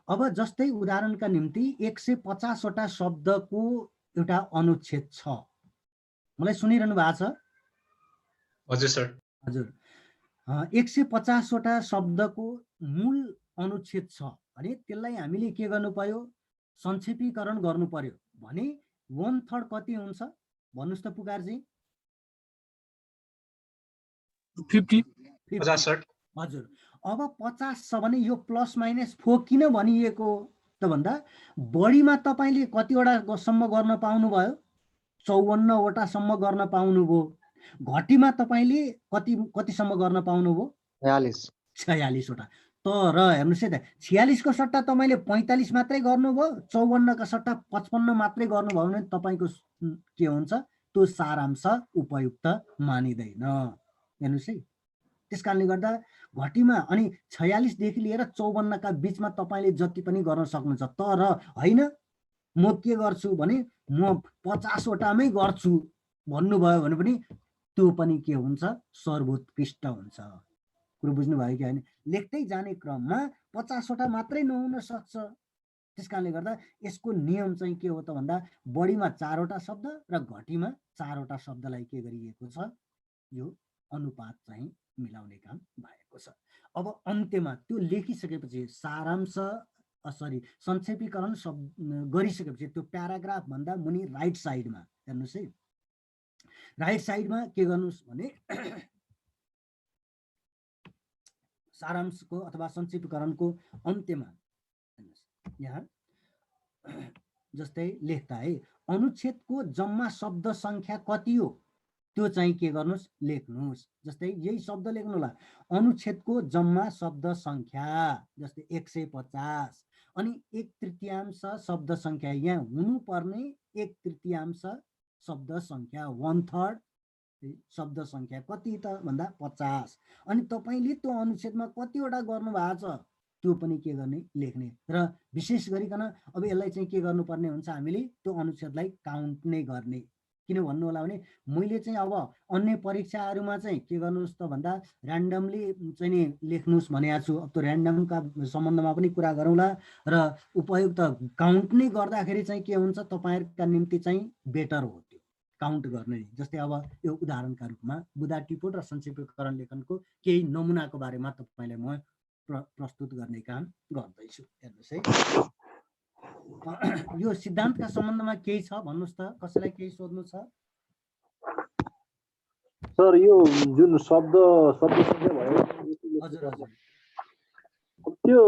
अब जस्तै उदाहरणका निम्ति 150 वटा शब्दको एउटा अनुच्छेद छ। मलाई सुनिरहनु भएको छ? हजुर सर। हजुर, 150 वटा शब्दको मूल अनुच्छेद छ भने त्यसलाई हामीले के गर्नु पर्यो, संक्षेपीकरण गर्नु पर्यो भने 1/3 कति हुन्छ भन्नुस् त पुकारजी? 50 सर। हजुर, अब 50 छ भने यो +-4 किन भनिएको त भन्दा बढीमा तपाईले कतिवटा सम्म गर्न पाउनुभयो, 54 वटा सम्म गर्न पाउनुभयो। घटीमा तपाईले कतिसम्म गर्न पाउनुभयो, 46 वटा। तर हेर्नुस् है त, 46 को सट्टा तपाईले 45 मात्रै गर्नुभयो, 54 का सट्टा 55 मात्रै गर्नुभयो भने तपाईको के हुन्छ, त्यो सारांश उपयुक्त मानिँदैन। हेर्नुस् है, त्यसकारणले गर्दा घटीमा अनि 46 देखि लिएर 54 का बीचमा तपाईले जति पनि गर्न सक्नुहुन्छ। तर हैन म के गर्छु भने म 50 वटामै गर्छु भन्नुभयो भने पनि त्यो पनि के हुन्छ, सर्वोत्कृष्ट हुन्छ। कुरो बुझ्नु भयो कि हैन? लेख्दै जाने क्रममा 50 वटा मात्रै नहुन सक्छ। त्यसकारणले गर्दा यसको नियम चाहिँ के हो त भन्दा बढीमा 4 वटा शब्द र घटीमा 4 वटा शब्दलाई के गरिएको छ, यो अनुपात चाहिँ मिलाउने काम भएको छ। अब अन्त्यमा त्यो लेखिसकेपछि सारांश संक्षेपीकरण गरिसकेपछि त्यो प्याराग्राफ भन्दा मुनि राइट साइडमा हेर्नुस् है, राइट साइडमा के गर्नुस् भने सारांशको अथवा संक्षेपीकरणको अन्त्यमा यहाँ जस्तै लेख्दा है, अनुच्छेदको जम्मा शब्द संख्या कति हो त्यो चाहिँ के गर्नुस्, लेख्नुस्। जस्तै यही शब्द लेख्नु होला, अनुच्छेदको जम्मा शब्द संख्या जस्तै 150 अनि 1/3 शब्द संख्या यहाँ हुनुपर्ने 1/3 शब्द संख्या 1/3 शब्द सङ्ख्या कति त भन्दा 50। अनि तपाईँले त्यो अनुच्छेदमा कतिवटा गर्नु भएको छ त्यो पनि के गर्ने लेख्ने। र विशेष गरिकन अब यसलाई चाहिँ के गर्नुपर्ने हुन्छ, हामीले त्यो अनुच्छेदलाई काउन्ट नै गर्ने। किन भन्नु होला भने मैले चाहिँ अब अन्य परीक्षाहरूमा चाहिँ के गर्नुहोस् त भन्दा ऱ्यान्डमली चाहिँ नि लेख्नुहोस् भनेको छु। अब त्यो ऱ्यान्डमका सम्बन्धमा पनि कुरा गरौँला। र उपयुक्त काउन्ट नै गर्दाखेरि चाहिँ के हुन्छ, तपाईँहरूका निम्ति चाहिँ बेटर हो त्यो काउन्ट गर्ने। जस्तै अब यो उदाहरणका रूपमा बुदा टिपोट र संक्षिप्तीकरण लेखनको केही नमुनाको बारेमा तपाईँलाई म प्रस्तुत गर्ने काम गर्दैछु। हेर्नुहोस् है, यो सिद्धान्तका सम्बन्धमा केही छ भन्नुहोस् त, कसैलाई केही सोध्नु छ? सर यो जुन शब्द सङ्ख्या भयो, हजुर हजुर, त्यो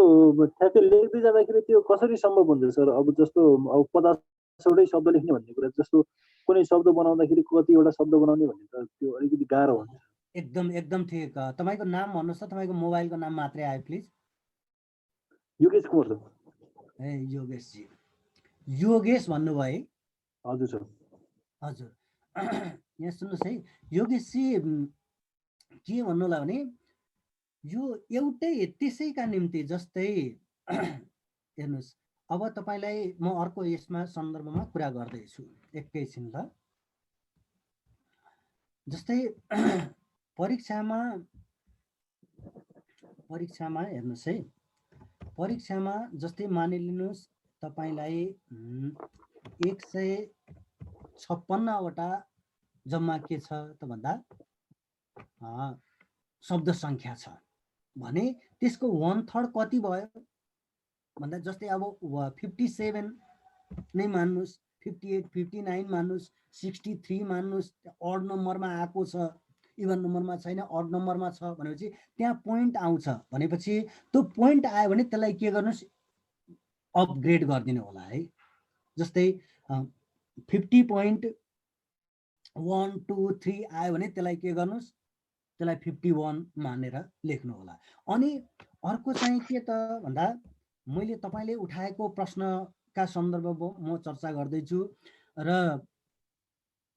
ठ्याक्कै लेख्दै जाँदाखेरि त्यो कसरी सम्भव हुन्छ सर? अब जस्तो अब 50वटै शब्द लेख्ने भन्ने कुरा, जस्तो कुनै शब्द बनाउँदाखेरि कतिवटा शब्द बनाउने भन्ने त त्यो अलिकति गाह्रो हुन्छ। एकदम एकदम ठिक। तपाईँको नाम भन्नुहोस् त, तपाईँको मोबाइलको नाम मात्रै आयो प्लिज। योगेश कुमार सर। ए योगेशजी, योगेश भन्नुभयो है? हजुर सर। हजुर, यहाँ सुन्नुहोस् है योगेशजी, के भन्नु होला भने यो एउटै त्यसैका निम्ति, जस्तै हेर्नुहोस् अब तपाईँलाई म अर्को यसमा सन्दर्भमा कुरा गर्दैछु एकैछिन ल। जस्तै परीक्षामा हेर्नुहोस् है, परीक्षामा जस्तै मानिलिनुहोस् तपाईँलाई 156वटा जम्मा के छ त भन्दा शब्द सङ्ख्या छ भने त्यसको 1/3 कति भयो भन्दा, जस्तै अब 57 नै मान्नुहोस्, 58, 59 मान्नुहोस्, 63 मान्नुहोस्, अड नम्बरमा आएको छ, इभन नम्बरमा छैन, अड नम्बरमा छ भनेपछि त्यहाँ पोइन्ट आउँछ। भनेपछि त्यो पोइन्ट आयो भने त्यसलाई के गर्नुहोस्, अपग्रेड गरिदिनु होला है। जस्तै 50.1 2 3 आयो भने त्यसलाई के गर्नुहोस्, त्यसलाई 51 मानेर लेख्नु होला। अनि अर्को चाहिँ के त भन्दा, मैले तपाईँले उठाएको प्रश्नका सन्दर्भमा म चर्चा गर्दैछु। र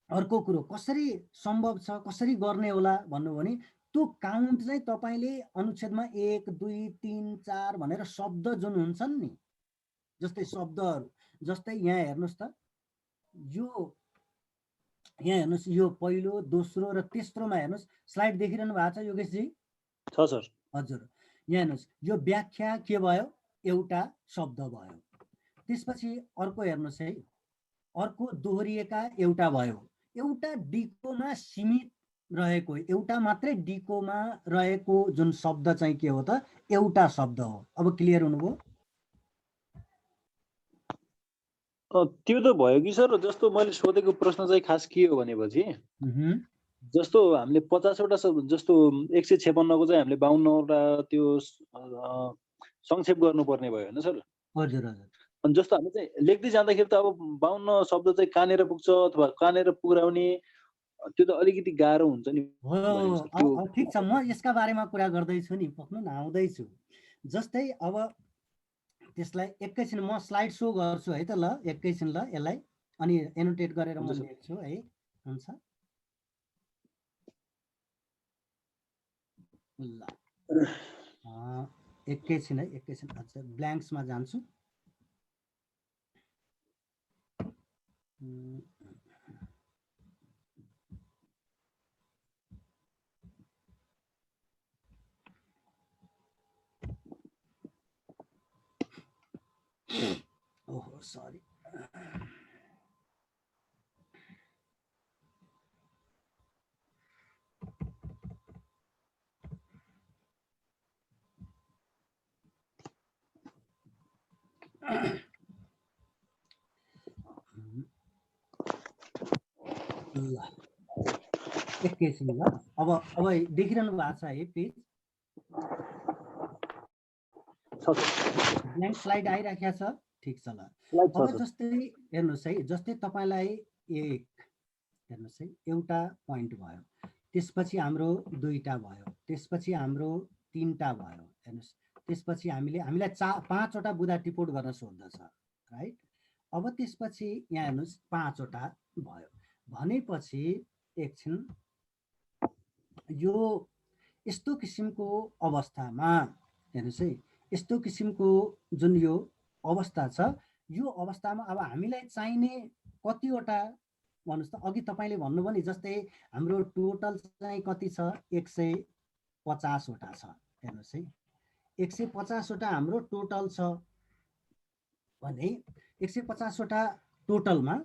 अर्को कुरो कसरी सम्भव छ, कसरी गर्ने होला भन्नु भने त्यो काउन्ट चाहिँ तपाईँले अनुच्छेदमा 1 2 3 4 भनेर शब्द जुन हुन्छन् नि, जस्तै शब्दहरू, जस्तै यहाँ हेर्नुहोस् त, यो यहाँ हेर्नुहोस्, यो पहिलो, दोस्रो र तेस्रोमा हेर्नुहोस्, स्लाइड देखिरहनु भएको छ योगेशजी? छ सर। हजुर, यहाँ हेर्नुहोस्, यो व्याख्या के भयो, एउटा शब्द भयो। त्यसपछि अर्को हेर्नुहोस् है, अर्को दोहोरिएका एउटा भयो। एउटा डिकोमा सीमित रहेको, एउटा मात्रै डिकोमा रहेको जुन शब्द चाहिँ के हो त, एउटा शब्द हो। अब क्लियर हुनुभयो? त्यो त भयो कि सर। जस्तो मैले सोधेको प्रश्न चाहिँ खास के हो भनेपछि, जस्तो हामीले 50वटा जस्तो 156को चाहिँ हामीले 52वटा त्यो संक्षेप गर्नुपर्ने भयो होइन सर? हजुर हजुर। अनि जस्तो हामी चाहिँ लेख्दै जाँदाखेरि त अब 52 शब्द चाहिँ कहाँनिर पुग्छ अथवा कहाँनिर पुर्याउने, त्यो त अलिकति गाह्रो हुन्छ नि। ठिक छ, म यसका बारेमा कुरा गर्दैछु नि, पक्नु न, आउँदैछु। जस्तै अब त्यसलाई एकैछिन म स्लाइड सो गर्छु है त ल, एकैछिन ल, यसलाई अनि एनोटेट गरेर म लेख्छु है। हुन्छ ल, एकैछिन है, एकैछिन। अच्छा, ब्ल्याङ्क्समा जान्छु। ओहो सरी, ल एकैछिन ल। अब देखिरहनु भएको छ है प्लिज? ब्ल्याङ्क स्लाइड आइराखेको छ? ठिक छ ल। अब जस्तै हेर्नुहोस् है, जस्तै तपाईँलाई हेर्नुहोस् है, एउटा पोइन्ट भयो, त्यसपछि हाम्रो 2टा भयो, त्यसपछि हाम्रो 3टा भयो। हेर्नुहोस्, त्यसपछि हामीलाई 5वटा बुदा टिपोट गर्न सोध्दछ, राइट? अब त्यसपछि यहाँ हेर्नुहोस् 5वटा भयो भनेपछि एकछिन यो यस्तो किसिमको अवस्थामा हेर्नुहोस् है, यस्तो किसिमको जुन यो अवस्था छ, यो अवस्थामा अब हामीलाई चाहिने कतिवटा भन्नुहोस् त। अघि तपाईँले भन्नुभयो नि, जस्तै हाम्रो टोटल चाहिँ कति छ, 150 वटा छ। हेर्नुहोस् है, 150 वटा हाम्रो टोटल छ भने 150 वटा टोटलमा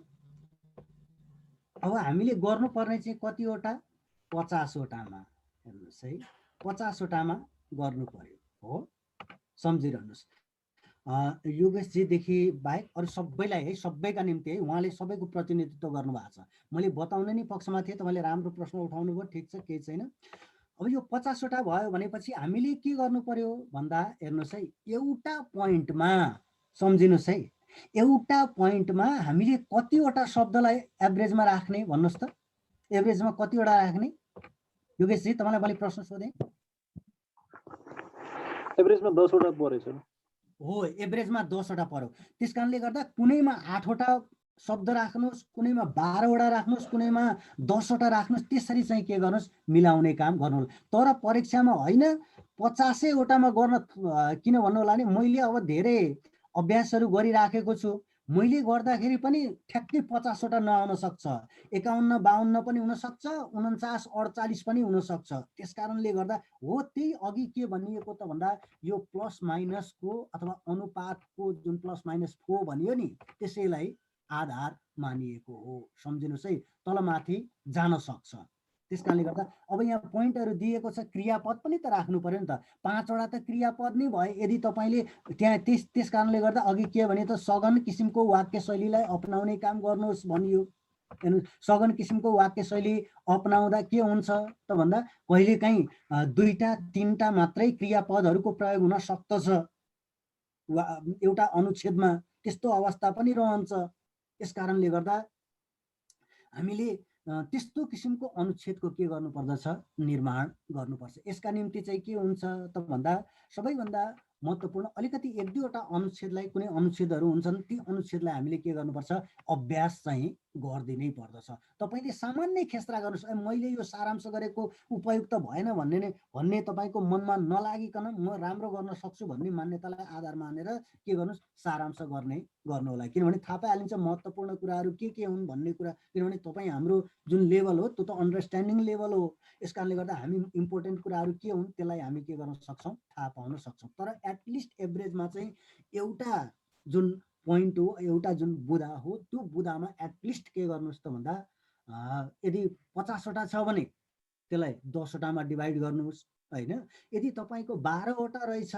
अब हामीले गर्नुपर्ने चाहिँ कतिवटा, 50 वटामा। हेर्नुहोस् है, 50 वटामा गर्नु पर्यो हो, सम्झिरहनुहोस्। योगेशजीदेखि बाहेक अरू सबैलाई है, सबैका निम्ति है, उहाँले सबैको प्रतिनिधित्व गर्नुभएको छ। मैले बताउने नि पक्षमा थिएँ, तपाईँले राम्रो प्रश्न उठाउनु भयो, ठिक छ, केही छैन। अब यो 50 वटा भयो भनेपछि हामीले के गर्नु पर्यो भन्दा, हेर्नुहोस् है, एउटा पोइन्टमा सम्झिनुहोस् है, एउटा पोइन्टमा हामीले कतिवटा शब्दलाई एभरेजमा राख्ने भन्नुहोस् त। एभरेजमा कतिवटा राख्ने योगेशजी, तपाईँलाई मैले प्रश्न सोधेँ। एभरेजमा 10 वटा परेछ हो, एभरेजमा 10 वटा पर्यो। त्यस कारणले गर्दा कुनैमा 8 वटा शब्द राख्नुहोस्, कुनैमा 12 वटा राख्नुहोस्, कुनैमा 10 वटा राख्नुहोस्, त्यसरी चाहिँ के गर्नुहोस्, मिलाउने काम गर्नु होला। तर परीक्षामा होइन 50 वटामा गर्न किन भन्नु होला भने, मैले अब धेरै अभ्यासहरू गरिराखेको छु। मैले गर्दाखेरि पनि ठ्याक्कै 50 वटा नआउन सक्छ, 51, 52 पनि हुनसक्छ, 49, 48 पनि हुनसक्छ। त्यस कारणले गर्दा हो, त्यही अघि के भनिएको त भन्दा, यो प्लस माइनसको अथवा अनुपातको जुन प्लस माइनस 4 भनियो नि, त्यसैलाई आधार मानिएको हो। सम्झिनुहोस् है, तलमाथि जान सक्छ। त्यस कारणले गर्दा अब यहाँ पोइन्टहरू दिएको छ, क्रियापद पनि त राख्नु पर्यो नि त। 5 वटा त क्रियापद नै भयो। यदि तपाईँले त्यहाँ त्यस कारणले गर्दा अघि के भने त, सघन किसिमको वाक्य शैलीलाई अपनाउने काम गर्नुहोस् भनियो। सघन किसिमको वाक्य शैली अपनाउँदा के हुन्छ त भन्दा, कहिलेकाहीँ 2टा 3टा मात्रै क्रियापदहरूको प्रयोग हुन सक्दछ एउटा अनुच्छेदमा, त्यस्तो अवस्था पनि रहन्छ। यस कारणले गर्दा हामीले त्यस्तो किसिमको अनुच्छेदको के गर्नुपर्दछ, निर्माण गर्नुपर्छ। यसका निम्ति चाहिँ के हुन्छ त भन्दा, सबैभन्दा महत्त्वपूर्ण अलिकति 1-2वटा अनुच्छेदलाई, कुनै अनुच्छेदहरू हुन्छन्, ती अनुच्छेदलाई हामीले के गर्नुपर्छ, अभ्यास चाहिँ गरिदिनै पर्दछ। तपाईँले सामान्य खेस्रा गर्नुहोस्, मैले यो सारांश गरेको उपयुक्त भएन भन्ने तपाईँको मनमा नलागिकन म राम्रो गर्न सक्छु भन्ने मान्यतालाई आधार मानेर के गर्नुहोस्, सारांश गर्नु होला। किनभने थाहा पाइहालिन्छ महत्त्वपूर्ण कुराहरू के हुन् भन्ने कुरा। किनभने तपाईँ हाम्रो जुन लेभल हो त्यो त अन्डरस्ट्यान्डिङ लेभल हो। यस कारणले गर्दा हामी इम्पोर्टेन्ट कुराहरू के हुन् त्यसलाई हामी के गर्न सक्छौँ, थाहा पाउन सक्छौँ। तर एटलिस्ट एभरेजमा चाहिँ एउटा जुन पोइन्ट हो, एउटा जुन बुँदा हो, त्यो बुँदामा एटलिस्ट के गर्नुहोस् त भन्दा, यदि 50 वटा छ भने त्यसलाई 10 वटामा डिभाइड गर्नुहोस् होइन। यदि तपाईँको 12 वटा रहेछ,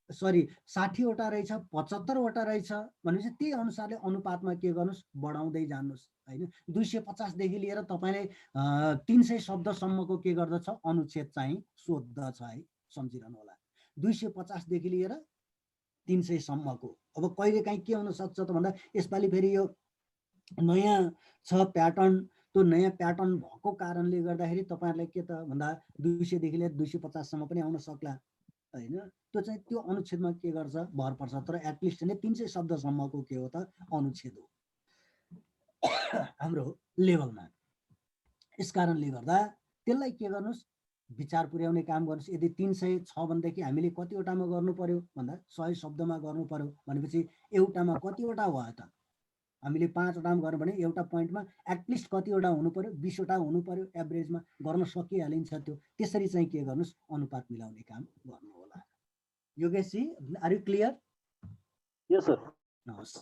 सरी 60 वटा रहेछ, 75 वटा रहेछ भनेपछि त्यही अनुसारले अनुपातमा के गर्नुहोस्, बढाउँदै जानुहोस् होइन। 250 देखि लिएर तपाईँले 300 शब्दसम्मको के गर्दछ, अनुच्छेद चाहिँ सोध्दछ है, सम्झिरहनु होला। 250 देखि लिएर 300 सम्मको। अब कहिलेकाहीँ के हुनसक्छ त भन्दा, यसपालि फेरि यो नयाँ छ प्याटर्न, त्यो नयाँ प्याटर्न भएको कारणले गर्दाखेरि तपाईँहरूलाई के त भन्दा 200 देखि लिएर 250 सम्म पनि आउन सक्ला होइन। त्यो चाहिँ त्यो अनुच्छेदमा के गर्छ, भर पर्छ। तर एटलिस्ट नै 300 शब्दसम्मको के हो त, अनुच्छेद हो हाम्रो लेभलमा। यस कारणले गर्दा त्यसलाई के गर्नुहोस्, विचार पुर्याउने काम गर्नुहोस्। यदि 300 छ भनेदेखि हामीले कतिवटामा गर्नु पर्यो भन्दा, 100 शब्दमा गर्नु पर्यो भनेपछि एउटामा कतिवटा भयो त, हामीले 5 वटामा गर्नु भने एउटा पोइन्टमा एटलिस्ट कतिवटा हुनु पर्यो, 20 वटा हुनु पर्यो। एभरेजमा गर्न सकिहालिन्छ त्यो। त्यसरी चाहिँ के गर्नुहोस्, अनुपात मिलाउने काम गर्नु होला। योगेशजी, are you clear? Yes sir. हस्,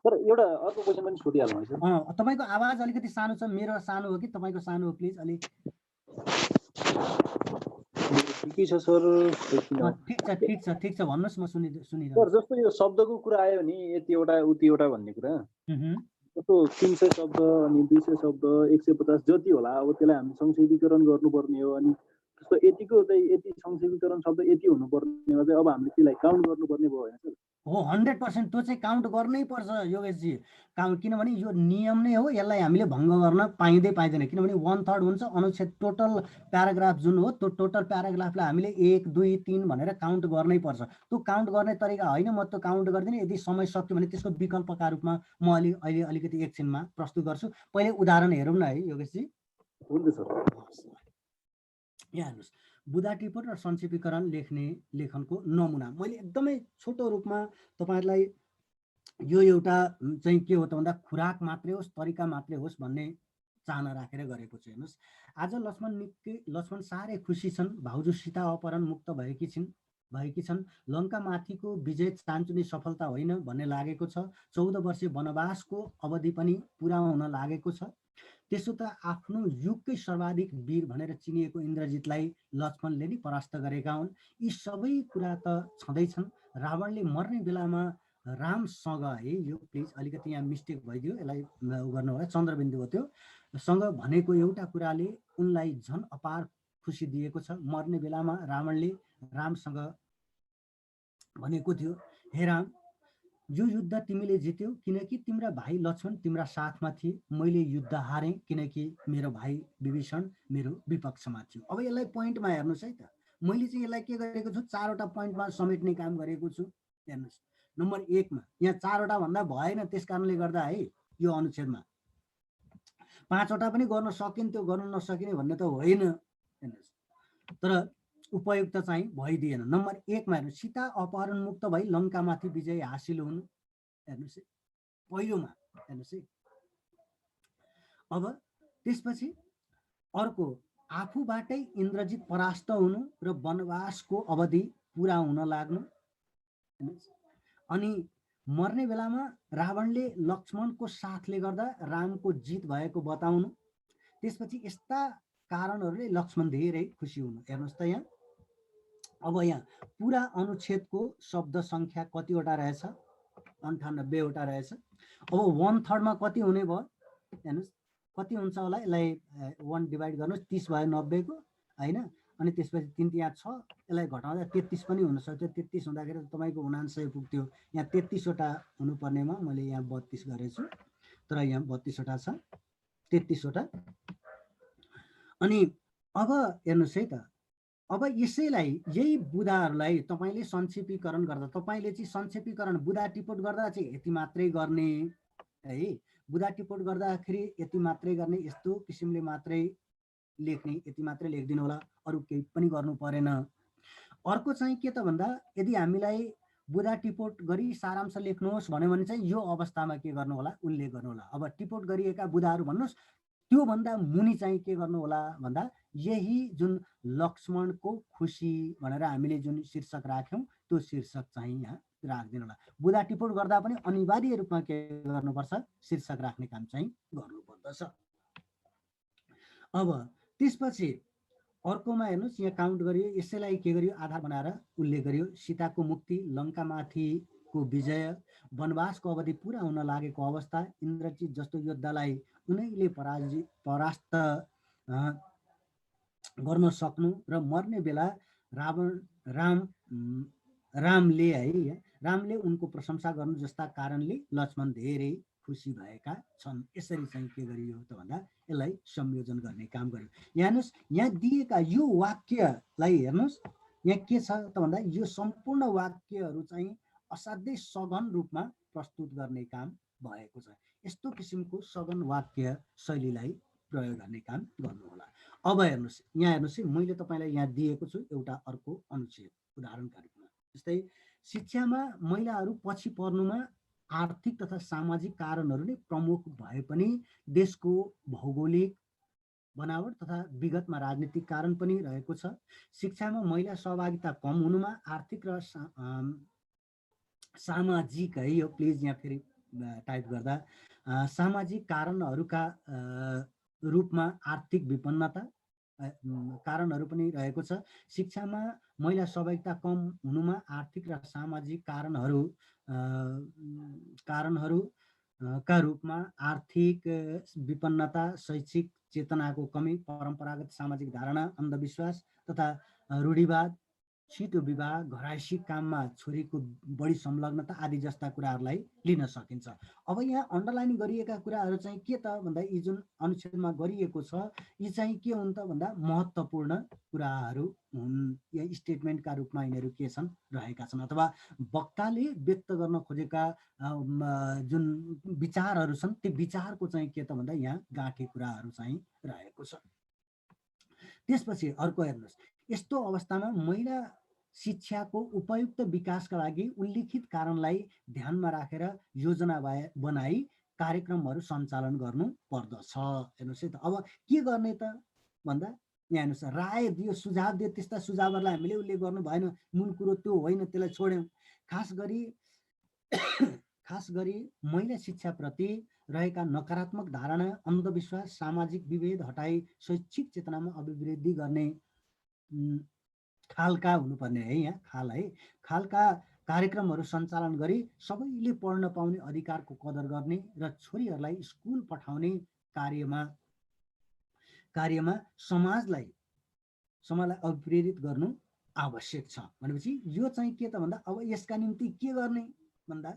सर एउटा अर्को क्वेसन पनि सोधिहालौँ है सर। तपाईँको आवाज अलिकति सानो छ, मेरो सानो हो कि तपाईँको सानो हो, प्लिज अलि ठिकै छ सर। ठिक छ भन्नुहोस्, म सुनिरहेछु। सर जस्तो यो शब्दको कुरा आयो नि, यतिवटा उतिवटा भन्ने कुरा, जस्तो 300 शब्द अनि 200 शब्द 150 जति होला, अब त्यसलाई हामी संक्षेपीकरण गर्नुपर्ने हो। अनि जस्तो यतिको चाहिँ यति संक्षेपीकरण शब्द यति हुनुपर्नेमा चाहिँ अब हामीले त्यसलाई काउन्ट गर्नुपर्ने भयो होइन सर? हो, 100% त्यो चाहिँ काउन्ट गर्नै पर्छ योगेशजी। किनभने यो नियम नै हो, यसलाई हामीले भङ्ग गर्न पाइँदैन। किनभने 1/3 हुन्छ अनुच्छेद। टोटल प्याराग्राफ जुन हो, त्यो टोटल प्याराग्राफलाई हामीले 1, 2, 3 भनेर काउन्ट गर्नै पर्छ। त्यो काउन्ट गर्ने तरिका होइन, म त्यो काउन्ट गर्दिनँ। यदि समय सक्यो भने त्यसको विकल्पका रूपमा म अहिले अलिकति एकछिनमा प्रस्तुत गर्छु। पहिले उदाहरण हेरौँ न है योगेशजी। हुन्छ सर। यहाँ हेर्नुहोस्, बुदा टिपोट र संक्षेपीकरण लेख्ने लेखनको नमुना मैले एकदमै छोटो रूपमा तपाईँहरूलाई यो एउटा चाहिँ के हो त भन्दा खुराक मात्रै होस्, तरिका मात्रै होस् भन्ने चाहना राखेर गरेको छु। हेर्नुहोस्, आज लक्ष्मण साह्रै खुसी छन्, भाउजू सीता अपहरण मुक्त भएकी छन्। लङ्कामाथिको विजय चान्चुने सफलता होइन भन्ने लागेको छ। 14 वर्षे वनवासको अवधि पनि पुरा हुन लागेको छ। त्यसो त आफ्नो युगकै सर्वाधिक वीर भनेर चिनिएको इन्द्रजितलाई लक्ष्मणले नै परास्त गरेका हुन्। यी सबै कुरा त छँदैछन्। रावणले मर्ने बेलामा रामसँग है, यो प्लिज अलिकति यहाँ मिस्टेक भइदियो, यसलाई गर्नु होला, चन्द्रबिन्दु हो त्यो, सँग भनेको एउटा कुराले उनलाई झन् अपार खुसी दिएको छ। मर्ने बेलामा रावणले रामसँग भनेको थियो, हे राम, यो युद्ध तिमीले जित्यौ किनकि तिम्रा भाइ लक्ष्मण तिम्रा साथमा थिए। मैले युद्ध हारेँ किनकि मेरो भाइ विभीषण मेरो विपक्षमा थियो। अब यसलाई पोइन्टमा हेर्नुहोस् है त, मैले चाहिँ यसलाई के गरेको छु, 4वटा पोइन्टमा समेट्ने काम गरेको छु। हेर्नुहोस्, नम्बर 1 मा यहाँ 4वटा भन्दा भएन, त्यस कारणले गर्दा है यो अनुच्छेदमा 5वटा पनि गर्न सकिन्थ्यो, गर्न नसकिने भन्ने त होइन। हेर्नुहोस्, तर उपयुक्त चाहिँ भइदिएन। नम्बर 1 मा हेर्नुहोस्, सीता अपहरण मुक्त भई लङ्कामाथि विजय हासिल हुनु। हेर्नुहोस् है, पहिलोमा हेर्नुहोस् है। अब त्यसपछि अर्को, आफूबाटै इन्द्रजित परास्त हुनु र वनवासको अवधि पुरा हुन लाग्नु। हेर्नुहोस्, अनि मर्ने बेलामा रावणले लक्ष्मणको साथले गर्दा रामको जित भएको बताउनु। त्यसपछि यस्ता कारणहरूले लक्ष्मण धेरै खुसी हुनु। हेर्नुहोस् त यहाँ, अब यहाँ पुरा अनुच्छेदको शब्द सङ्ख्या कतिवटा रहेछ, 98वटा रहेछ। अब 1/3 मा कति हुने भयो, हेर्नुहोस् कति हुन्छ होला, यसलाई 1 डिभाइड गर्नुहोस्, 30 भयो 90 को होइन, अनि त्यसपछि 3 यहाँ 6, यसलाई घटाउँदा 33 पनि हुनसक्छ। 33 हुँदाखेरि तपाईँको 49 पुग्थ्यो। यहाँ 33वटा हुनुपर्नेमा मैले यहाँ 32 गरेछु, तर यहाँ 32वटा छ, 33वटा। अनि अब हेर्नुहोस् है त, अब यसैलाई यही बुदाहरूलाई तपाईँले संक्षेपीकरण गर्दा, तपाईँले चाहिँ संक्षेपीकरण बुदा टिपोट गर्दा चाहिँ यति मात्रै गर्ने है, बुदा टिपोट गर्दाखेरि यति मात्रै गर्ने, यस्तो किसिमले मात्रै लेख्ने, यति मात्रै लेखिदिनु होला, अरू केही पनि गर्नु परेन। अर्को चाहिँ के त भन्दा, यदि हामीलाई बुदा टिपोट गरी सारांश लेख्नुहोस् भन्यो भने चाहिँ यो अवस्थामा के गर्नु होला, उल्लेख गर्नु होला। अब टिपोट गरिएका बुदाहरू भन्नुहोस्, त्योभन्दा मुनि चाहिँ के गर्नु होला भन्दा, यही जुन लक्ष्मणको खुसी भनेर हामीले जुन शीर्षक राख्यौँ त्यो शीर्षक चाहिँ यहाँ राखिदिनु होला। बुदा टिपोट गर्दा पनि अनिवार्य रूपमा के गर्नुपर्छ, शीर्षक राख्ने काम चाहिँ गर्नुपर्दछ। अब त्यसपछि अर्कोमा हेर्नुहोस्, यहाँ काउन्ट गरियो, यसैलाई के गरियो, आधार बनाएर उल्लेख गरियो। सीताको मुक्ति, लङ्कामाथिको विजय, वनवासको अवधि पुरा हुन लागेको अवस्था, इन्द्रजित जस्तो योद्धालाई उनैले परास्त गर्न सक्नु र मर्ने बेला रामले उनको प्रशंसा गर्नु जस्ता कारणले लक्ष्मण धेरै खुसी भएका छन्। यसरी चाहिँ के गरियो त भन्दा, यसलाई संयोजन गर्ने काम गर्यो। यहाँ हेर्नुहोस्, यहाँ दिएका यो वाक्यलाई हेर्नुहोस्, यहाँ के छ त भन्दा, यो सम्पूर्ण वाक्यहरू चाहिँ असाध्यै सघन रूपमा प्रस्तुत गर्ने काम भएको छ। यस्तो किसिमको सघन वाक्य शैलीलाई प्रयोग गर्ने काम गर्नु होला। अब हेर्नुहोस्, यहाँ हेर्नुहोस् है, मैले तपाईँलाई यहाँ दिएको छु एउटा अर्को अनुच्छेद उदाहरणका रूपमा। जस्तै शिक्षामा महिलाहरू पछि पर्नुमा आर्थिक तथा सामाजिक कारणहरू नै प्रमुख भए पनि देशको भौगोलिक बनावट तथा विगतमा राजनीतिक कारण पनि रहेको छ। शिक्षामा महिला सहभागिता कम हुनुमा आर्थिक र सामाजिक है, यो प्लिज यहाँ फेरि टाइप गर्दा, सामाजिक कारणहरूका रूपमा आर्थिक विपन्नता कारणहरू पनि रहेको छ। शिक्षामा महिला सहभागिता कम हुनुमा आर्थिक र सामाजिक कारणहरूका रूपमा आर्थिक विपन्नता, शैक्षिक चेतनाको कमी, परम्परागत सामाजिक धारणा, अन्धविश्वास तथा रूढिवाद, छिटो विवाह, घरायसी काममा छोरीको बढी संलग्नता आदि जस्ता कुराहरूलाई लिन सकिन्छ। अब यहाँ अन्डरलाइन गरिएका कुराहरू चाहिँ के त भन्दा, यी जुन अनुच्छेदमा गरिएको छ यी चाहिँ के हुन् त भन्दा महत्त्वपूर्ण कुराहरू हुन्। या स्टेटमेन्टका रूपमा यिनीहरू के छन्, रहेका छन्, अथवा वक्ताले व्यक्त गर्न खोजेका जुन विचारहरू छन् त्यो विचारको चाहिँ के त भन्दा यहाँ गाँठे कुराहरू चाहिँ रहेको छ। त्यसपछि अर्को हेर्नुहोस्, यस्तो अवस्थामा महिला शिक्षाको उपयुक्त विकासका लागि उल्लिखित कारणलाई ध्यानमा राखेर योजना बनाई कार्यक्रमहरू सञ्चालन गर्नु पर्दछ। हेर्नुहोस् है त, अब के गर्ने त भन्दा यहाँ हेर्नुहोस्, राय दियो, सुझाव दियो, त्यस्ता सुझावहरूलाई हामीले उल्लेख गर्नु भएन। मूल कुरो त्यो होइन, त्यसलाई छोड्यौँ। खास गरी महिला शिक्षाप्रति रहेका नकारात्मक धारणा, अन्धविश्वास, सामाजिक विभेद हटाई शैक्षिक चेतनामा अभिवृद्धि गर्ने खालका हुनुपर्ने है, यहाँ खाल है, खालका कार्यक्रमहरू सञ्चालन गरी सबैले पढ्न पाउने अधिकारको कदर गर्ने र छोरीहरूलाई स्कुल पठाउने कार्यमा समाजलाई अभिप्रेरित गर्नु आवश्यक छ। भनेपछि यो चाहिँ के त भन्दा अब यसका निम्ति के गर्ने भन्दा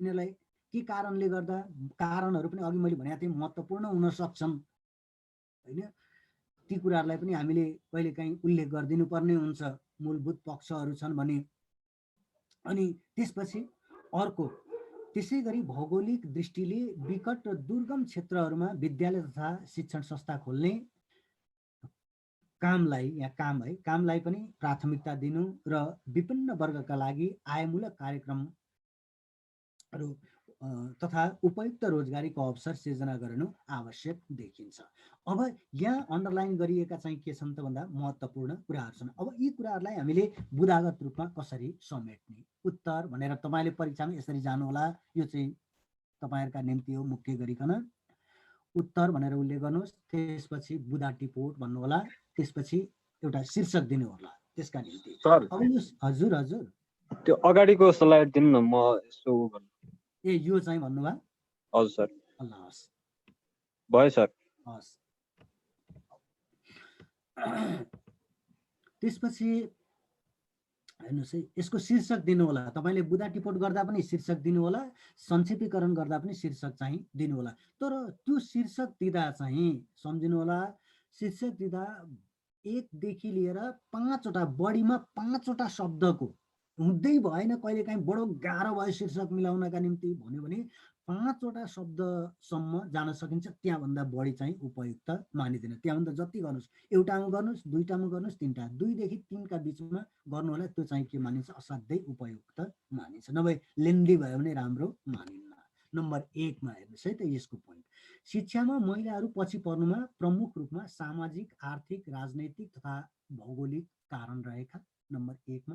यिनीहरूलाई के कारणले गर्दा, कारणहरू पनि अघि मैले भनेको थिएँ महत्त्वपूर्ण हुन सक्छन् होइन, ती कुराहरूलाई पनि हामीले कहिलेकाहीँ उल्लेख गरिदिनु पर्ने हुन्छ, मूलभूत पक्षहरू छन् भने। अनि त्यसपछि अर्को, त्यसै गरी भौगोलिक दृष्टिले विकट र दुर्गम क्षेत्रहरूमा विद्यालय तथा शिक्षण संस्था खोल्ने कामलाई पनि प्राथमिकता दिनु र विभिन्न वर्गका लागि आयमूलक कार्यक्रमहरू तथा उपयुक्त रोजगारीको अवसर सिर्जना गर्नु आवश्यक देखिन्छ। अब यहाँ अन्डरलाइन गरिएका चाहिँ के छन् त भन्दा महत्त्वपूर्ण कुराहरू छन्। अब यी कुराहरूलाई हामीले बुदागत रूपमा कसरी समेट्ने, उत्तर भनेर तपाईँले परीक्षामा यसरी जानुहोला, यो चाहिँ तपाईँहरूका निम्ति हो। मुख्य गरिकन उत्तर भनेर उल्लेख गर्नुहोस्, त्यसपछि बुदा टिपोट भन्नुहोला, त्यसपछि एउटा शीर्षक दिनुहोला त्यसका निम्ति। अब यो हजुर त्यो अगाडिको स्लाइड दिनु न, म यसो ए यो चाहिँ भन्नुभयो? हजुर सर। अल्लाह हस्, भयो सर। हस्। त्यसपछि हेर्नुहोस् है, यसको शीर्षक दिनु होला। तपाईँले बुदा टिपोट गर्दा पनि शीर्षक दिनु होला, संक्षेपीकरण गर्दा पनि शीर्षक चाहिँ दिनु होला। तर त्यो शीर्षक दिँदा चाहिँ सम्झिनु होला, शीर्षक दिँदा 1 देखि लिएर 5वटा, बढीमा 5वटा शब्दको हुँदै भएन। कहिलेकाहीँ बडो गाह्रो भयो शीर्षक मिलाउनका निम्ति भन्यो भने 5वटा शब्दसम्म जान सकिन्छ, त्यहाँभन्दा बढी चाहिँ उपयुक्त मानिँदैन। त्यहाँभन्दा जति गर्नुहोस्, एउटामा गर्नुहोस्, 2टामा गर्नुहोस्, 3टा, 2 देखि 3का बिचमा गर्नु होला, त्यो चाहिँ के मानिन्छ? असाध्यै उपयुक्त मानिन्छ। नभए लेन्दी भयो भने राम्रो मानिन्न। नम्बर 1मा हेर्नुहोस् है त, यसको पोइन्ट, शिक्षामा महिलाहरू पछि पर्नुमा प्रमुख रूपमा सामाजिक, आर्थिक, राजनैतिक तथा भौगोलिक कारण रहेका, नम्बर 1मा।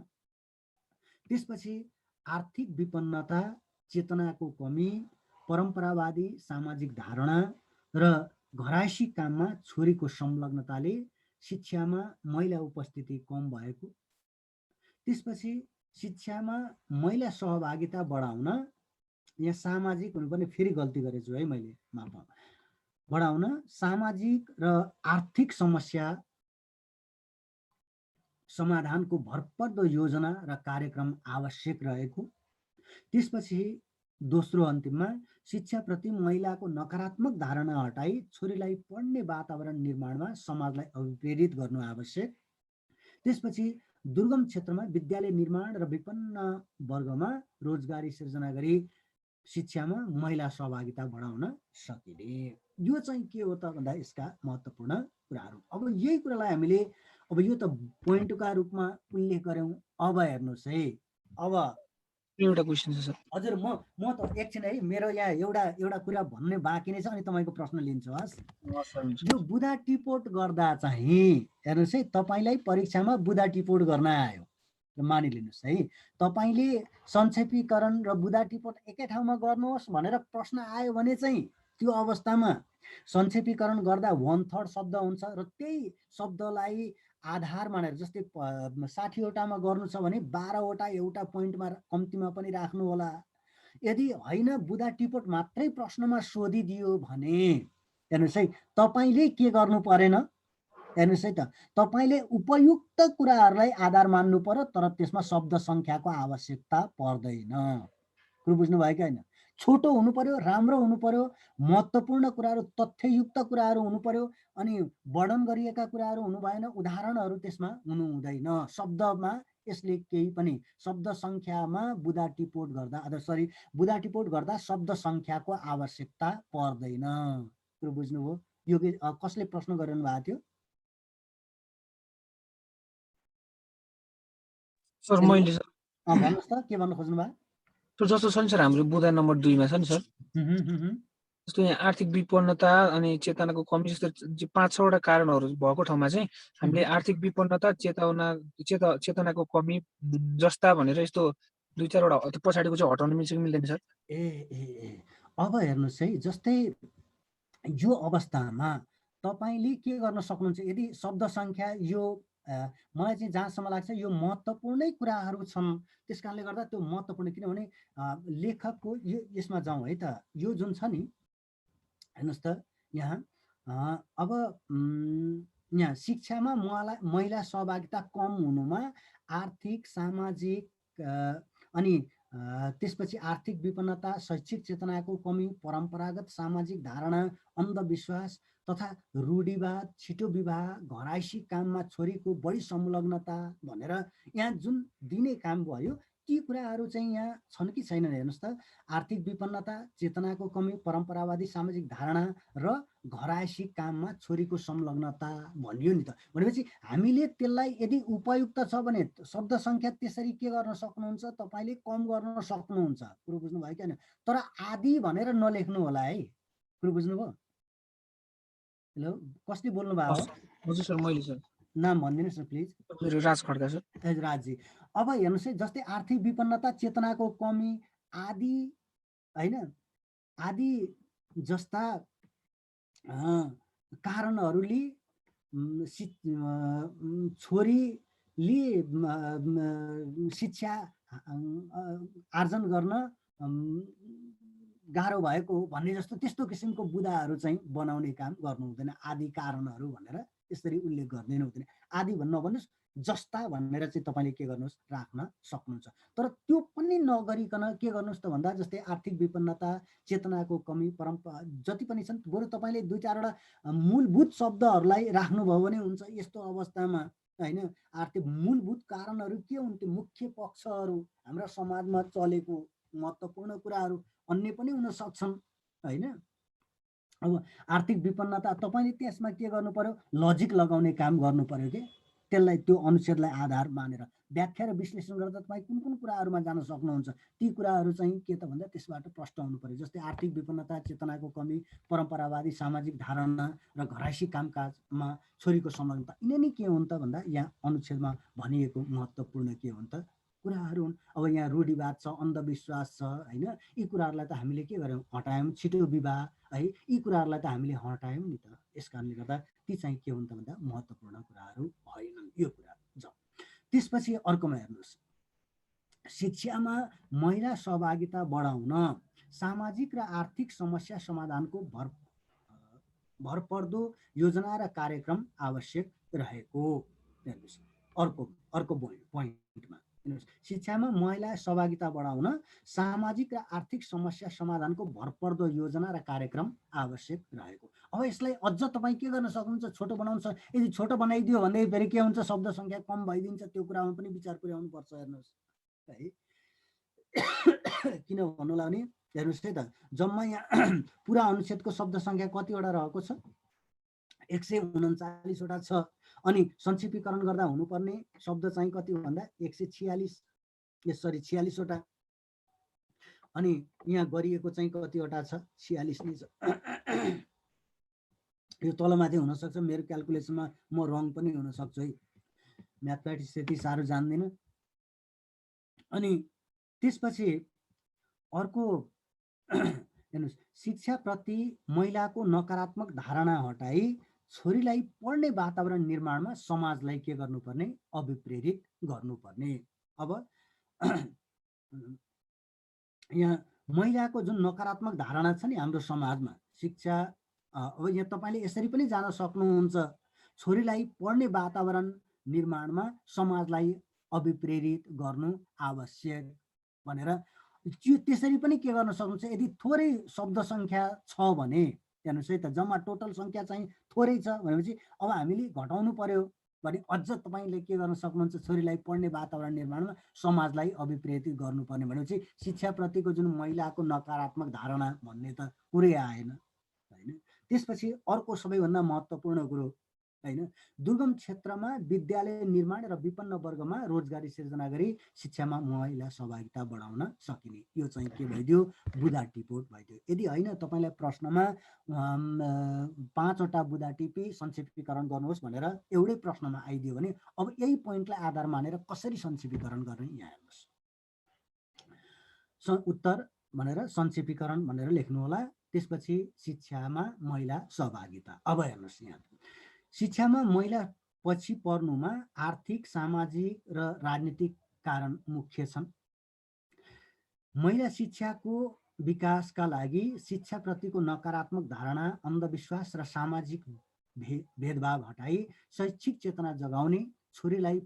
त्यसपछि आर्थिक विपन्नता, चेतनाको कमी, परम्परावादी सामाजिक धारणा र घरायसी काममा छोरीको संलग्नताले शिक्षामा महिला उपस्थिति कम भएको। त्यसपछि शिक्षामा महिला सहभागिता बढाउन, यहाँ सामाजिक हुनुपर्ने, फेरि गल्ती गरेछु है मैले, माफ, बढाउन सामाजिक र आर्थिक समस्या समाधानको भरपर्दो योजना र कार्यक्रम आवश्यक रहेको। त्यसपछि दोस्रो अन्तिममा शिक्षाप्रति महिलाको नकारात्मक धारणा हटाई छोरीलाई पढ्ने वातावरण निर्माणमा समाजलाई अभिप्रेरित गर्नु आवश्यक। त्यसपछि दुर्गम क्षेत्रमा विद्यालय निर्माण र विपन्न वर्गमा रोजगारी सिर्जना गरी शिक्षामा महिला सहभागिता बढाउन सकिने। यो चाहिँ के हो त भन्दा यसका महत्त्वपूर्ण कुराहरू। अब यही कुरालाई हामीले अब यो त पोइन्टका रूपमा उल्लेख गऱ्यौँ। अब हेर्नुहोस् है, अब एउटा क्वेसन छ सर। हजुर, म त एकछिन है, मेरो यहाँ एउटा कुरा भन्ने बाँकी नै छ, अनि तपाईँको प्रश्न लिन्छु। हस्, यो बुदा टिपोट गर्दा चाहिँ हेर्नुहोस् है, तपाईँलाई परीक्षामा बुदा टिपोट गर्न आयो, मानिलिनुहोस् है, तपाईँले संक्षेपीकरण र बुदा टिपोट एकै ठाउँमा गर्नुहोस् भनेर प्रश्न आयो भने चाहिँ त्यो अवस्थामा संक्षेपीकरण गर्दा 1/3 शब्द हुन्छ र त्यही शब्दलाई आधार मानेर, जस्तै 60वटामा गर्नु छ भने 12वटा एउटा पोइन्टमा कम्तीमा पनि राख्नु होला। यदि होइन बुदा टिपोट मात्रै प्रश्नमा सोधिदियो भने हेर्नुहोस् है, तपाईँले के गर्नु परेन, हेर्नुहोस् है त, तपाईँले उपयुक्त कुराहरूलाई आधार मान्नु पर्यो, तर त्यसमा शब्द सङ्ख्याको आवश्यकता पर्दैन। कुरो बुझ्नुभयो कि होइन? छोटो हुनु पर्यो, राम्रो हुनु पर्यो, महत्त्वपूर्ण कुराहरू, तथ्ययुक्त कुराहरू हुनु पर्यो, अनि वर्णन गरिएका कुराहरू हुनु भएन, उदाहरणहरू त्यसमा हुनु हुँदैन। शब्दमा यसले केही पनि, शब्द सङ्ख्यामा बुदा टिपोट गर्दा शब्द सङ्ख्याको आवश्यकता पर्दैन। कुरो बुझ्नुभयो? यो कसले प्रश्न गरिरहनु भएको थियो? सर मैले सर भन्नुहोस् त के भन्न खोज्नु भयो? सर जस्तो छ नि सर हाम्रो बुँदा नम्बर 2 मा छ नि सर जस्तो यहाँ आर्थिक विपन्नता अनि चेतनाको कमी जस्तो 5-6वटा कारणहरू भएको ठाउँमा चाहिँ हामीले आर्थिक विपन्नता चेतनाको कमी जस्ता भनेर यस्तो 2-4वटा पछाडिको चाहिँ हटाउन मिल्छ कि मिल्दैन सर? अब हेर्नुहोस् है, जस्तै यो अवस्थामा तपाईँले के गर्न सक्नुहुन्छ, यदि शब्द सङ्ख्या यो मलाई चाहिँ जहाँसम्म लाग्छ यो महत्त्वपूर्णै कुराहरू छन्, त्यस कारणले गर्दा त्यो महत्त्वपूर्ण, किनभने लेखकको यसमा जाउँ है त, यो जुन छ नि हेर्नुहोस् त यहाँ अब यहाँ शिक्षामा महिला सहभागिता कम हुनुमा आर्थिक सामाजिक अनि त्यसपछि आर्थिक विपन्नता, शैक्षिक चेतनाको कमी, परम्परागत सामाजिक धारणा, अन्धविश्वास तथा रूढिवाद, छिटो विवाह, घराइसी काममा छोरीको बढी संलग्नता भनेर यहाँ जुन दिने काम भयो ती कुराहरू चाहिँ यहाँ छन् कि छैनन् हेर्नुहोस् त। आर्थिक विपन्नता, चेतनाको कमी, परम्परावादी सामाजिक धारणा र घराइसी काममा छोरीको संलग्नता भनियो नि त। भनेपछि हामीले त्यसलाई यदि उपयुक्त छ भने शब्द सङ्ख्या त्यसरी के गर्न सक्नुहुन्छ, तपाईँले कम गर्न सक्नुहुन्छ। कुरो बुझ्नुभयो कि होइन? तर आदि भनेर नलेख्नु होला है, कुरो बुझ्नुभयो? हेलो, कसले बोल्नु भएको? हजुर सर मैले सर। नाम भनिदिनुहोस् न प्लिज। मेरो राज खड्का सर। राजजी, अब हेर्नुहोस् है, जस्तै आर्थिक विपन्नता, चेतनाको कमी आदि होइन, आदि जस्ता कारणहरूले छोरीले शिक्षा आर्जन गर्न गाह्रो भएको भन्ने जस्तो त्यस्तो किसिमको बुदाहरू चाहिँ बनाउने काम गर्नु हुँदैन। आदि कारणहरू भनेर त्यसरी उल्लेख गरिदिनु हुँदैन। आदि भन्नु नभन्नुहोस्, जस्ता भनेर चाहिँ तपाईँले के गर्नुहोस्, राख्न सक्नुहुन्छ। तर त्यो पनि नगरिकन के गर्नुहोस् त भन्दा जस्तै आर्थिक विपन्नता, चेतनाको कमी, परम्परा जति पनि छन्, बरु तपाईँले 2-4वटा मूलभूत शब्दहरूलाई राख्नुभयो भने हुन्छ। यस्तो अवस्थामा होइन, आर्थिक मूलभूत कारणहरू के हुन्, त्यो मुख्य पक्षहरू हाम्रा समाजमा चलेको महत्त्वपूर्ण कुराहरू अन्य पनि हुन सक्छन् होइन। अब आर्थिक विपन्नता तपाईँले त्यसमा के गर्नु पर्यो, लजिक लगाउने काम गर्नु पर्यो कि त्यसलाई, त्यो अनुच्छेदलाई आधार मानेर व्याख्या र विश्लेषण गर्दा तपाईँ कुन कुन कुराहरूमा जान सक्नुहुन्छ, ती कुराहरू चाहिँ के त भन्दा त्यसबाट प्रष्ट हुनु पर्यो। जस्तै आर्थिक विपन्नता, चेतनाको कमी, परम्परावादी सामाजिक धारणा र घराइसी कामकाजमा छोरीको संलग्नता, यिनै के हुन् त भन्दा यहाँ अनुच्छेदमा भनिएको महत्त्वपूर्ण के हुन् त कुराहरू हुन्। अब यहाँ रूढिवाद छ, अन्धविश्वास छ होइन, यी कुराहरूलाई त हामीले के गर्यौँ, हटायौँ। छिटो विवाह है, यी कुराहरूलाई त हामीले हटायौँ नि त। यस कारणले गर्दा ती चाहिँ के हुन् त भन्दा महत्त्वपूर्ण कुराहरू होइनन्। यो कुरा जाउँ। त्यसपछि अर्कोमा हेर्नुहोस्, शिक्षामा महिला सहभागिता बढाउन सामाजिक र आर्थिक समस्या समाधानको भरपर्दो योजना र कार्यक्रम आवश्यक रहेको। हेर्नुहोस् अर्को पोइन्टमा, शिक्षामा महिला सहभागिता बढाउन सामाजिक र आर्थिक समस्या समाधानको भरपर्दो योजना र कार्यक्रम आवश्यक रहेको। अब यसलाई अझ तपाईँ के गर्न सक्नुहुन्छ, छोटो बनाउनु सक्छ। यदि छोटो बनाइदियो भने फेरि के हुन्छ, शब्द सङ्ख्या कम भइदिन्छ। त्यो कुरामा पनि विचार पुर्याउनु पर्छ। हेर्नुहोस् है, किन भन्नुलाई भने हेर्नुहोस् है त, जम्मा यहाँ पुरा अनुच्छेदको शब्द सङ्ख्या कतिवटा रहेको छ, 139वटा छ। अनि संक्षिप्तीकरण गर्दा हुनुपर्ने शब्द चाहिँ कति भन्दा 46वटा। अनि यहाँ गरिएको चाहिँ कतिवटा छ, 46 नै छ। यो तलमाथि हुनसक्छ, मेरो क्यालकुलेसनमा म रङ पनि हुनसक्छु है, म्याथमेटिक्स त्यति साह्रो जान्दिनँ। अनि त्यसपछि अर्को हेर्नुहोस्, शिक्षाप्रति महिलाको नकारात्मक धारणा हटाई छोरीलाई पढ्ने वातावरण निर्माणमा समाजलाई के गर्नुपर्ने, अभिप्रेरित गर्नुपर्ने। अब यहाँ महिलाको जुन नकारात्मक धारणा छ नि हाम्रो समाजमा, शिक्षा, अब यहाँ तपाईँले यसरी पनि जान सक्नुहुन्छ, छोरीलाई पढ्ने वातावरण निर्माणमा समाजलाई अभिप्रेरित गर्नु आवश्यक भनेर त्यसरी पनि के गर्न सक्नुहुन्छ। यदि थोरै शब्द सङ्ख्या छ भने हेर्नुहोस् है त, जम्मा टोटल सङ्ख्या चाहिँ थोरै छ भनेपछि अब हामीले घटाउनु पर्यो भने अझ तपाईँले के गर्न सक्नुहुन्छ, छोरीलाई पढ्ने वातावरण निर्माणमा समाजलाई अभिप्रेरित गर्नुपर्ने भनेपछि शिक्षाप्रतिको जुन महिलाको नकारात्मक धारणा भन्ने त कुरै आएन होइन। त्यसपछि अर्को सबैभन्दा महत्त्वपूर्ण कुरो हैन। दुर्गम क्षेत्रमा विद्यालय निर्माण र विपन्न वर्गमा रोजगारी सिर्जना गरी शिक्षामा महिला सहभागिता बढाउन सकिने। यो चाहिँ के भइदियो, बुदा टिपोट भइदियो। यदि होइन तपाईँलाई प्रश्नमा 5 वटा बुदा टिपी संक्षेपीकरण गर्नुहोस् भनेर एउटै प्रश्नमा आइदियो भने अब यही पोइन्टलाई आधार मानेर कसरी संक्षेपीकरण गर्ने यहाँ हेर्नुहोस्। उत्तर भनेर संक्षेपीकरण भनेर लेख्नु होला। त्यसपछि शिक्षामा महिला सहभागिता। अब हेर्नुहोस् यहाँ शिक्षामा महिला पछि पर्नुमा आर्थिक, सामाजिक र राजनीतिक कारण मुख्य छन्। महिला शिक्षाको विकासका लागि शिक्षाप्रतिको नकारात्मक धारणा, अन्धविश्वास र सामाजिक भेदभाव हटाई शैक्षिक चेतना जगाउने, छोरीलाई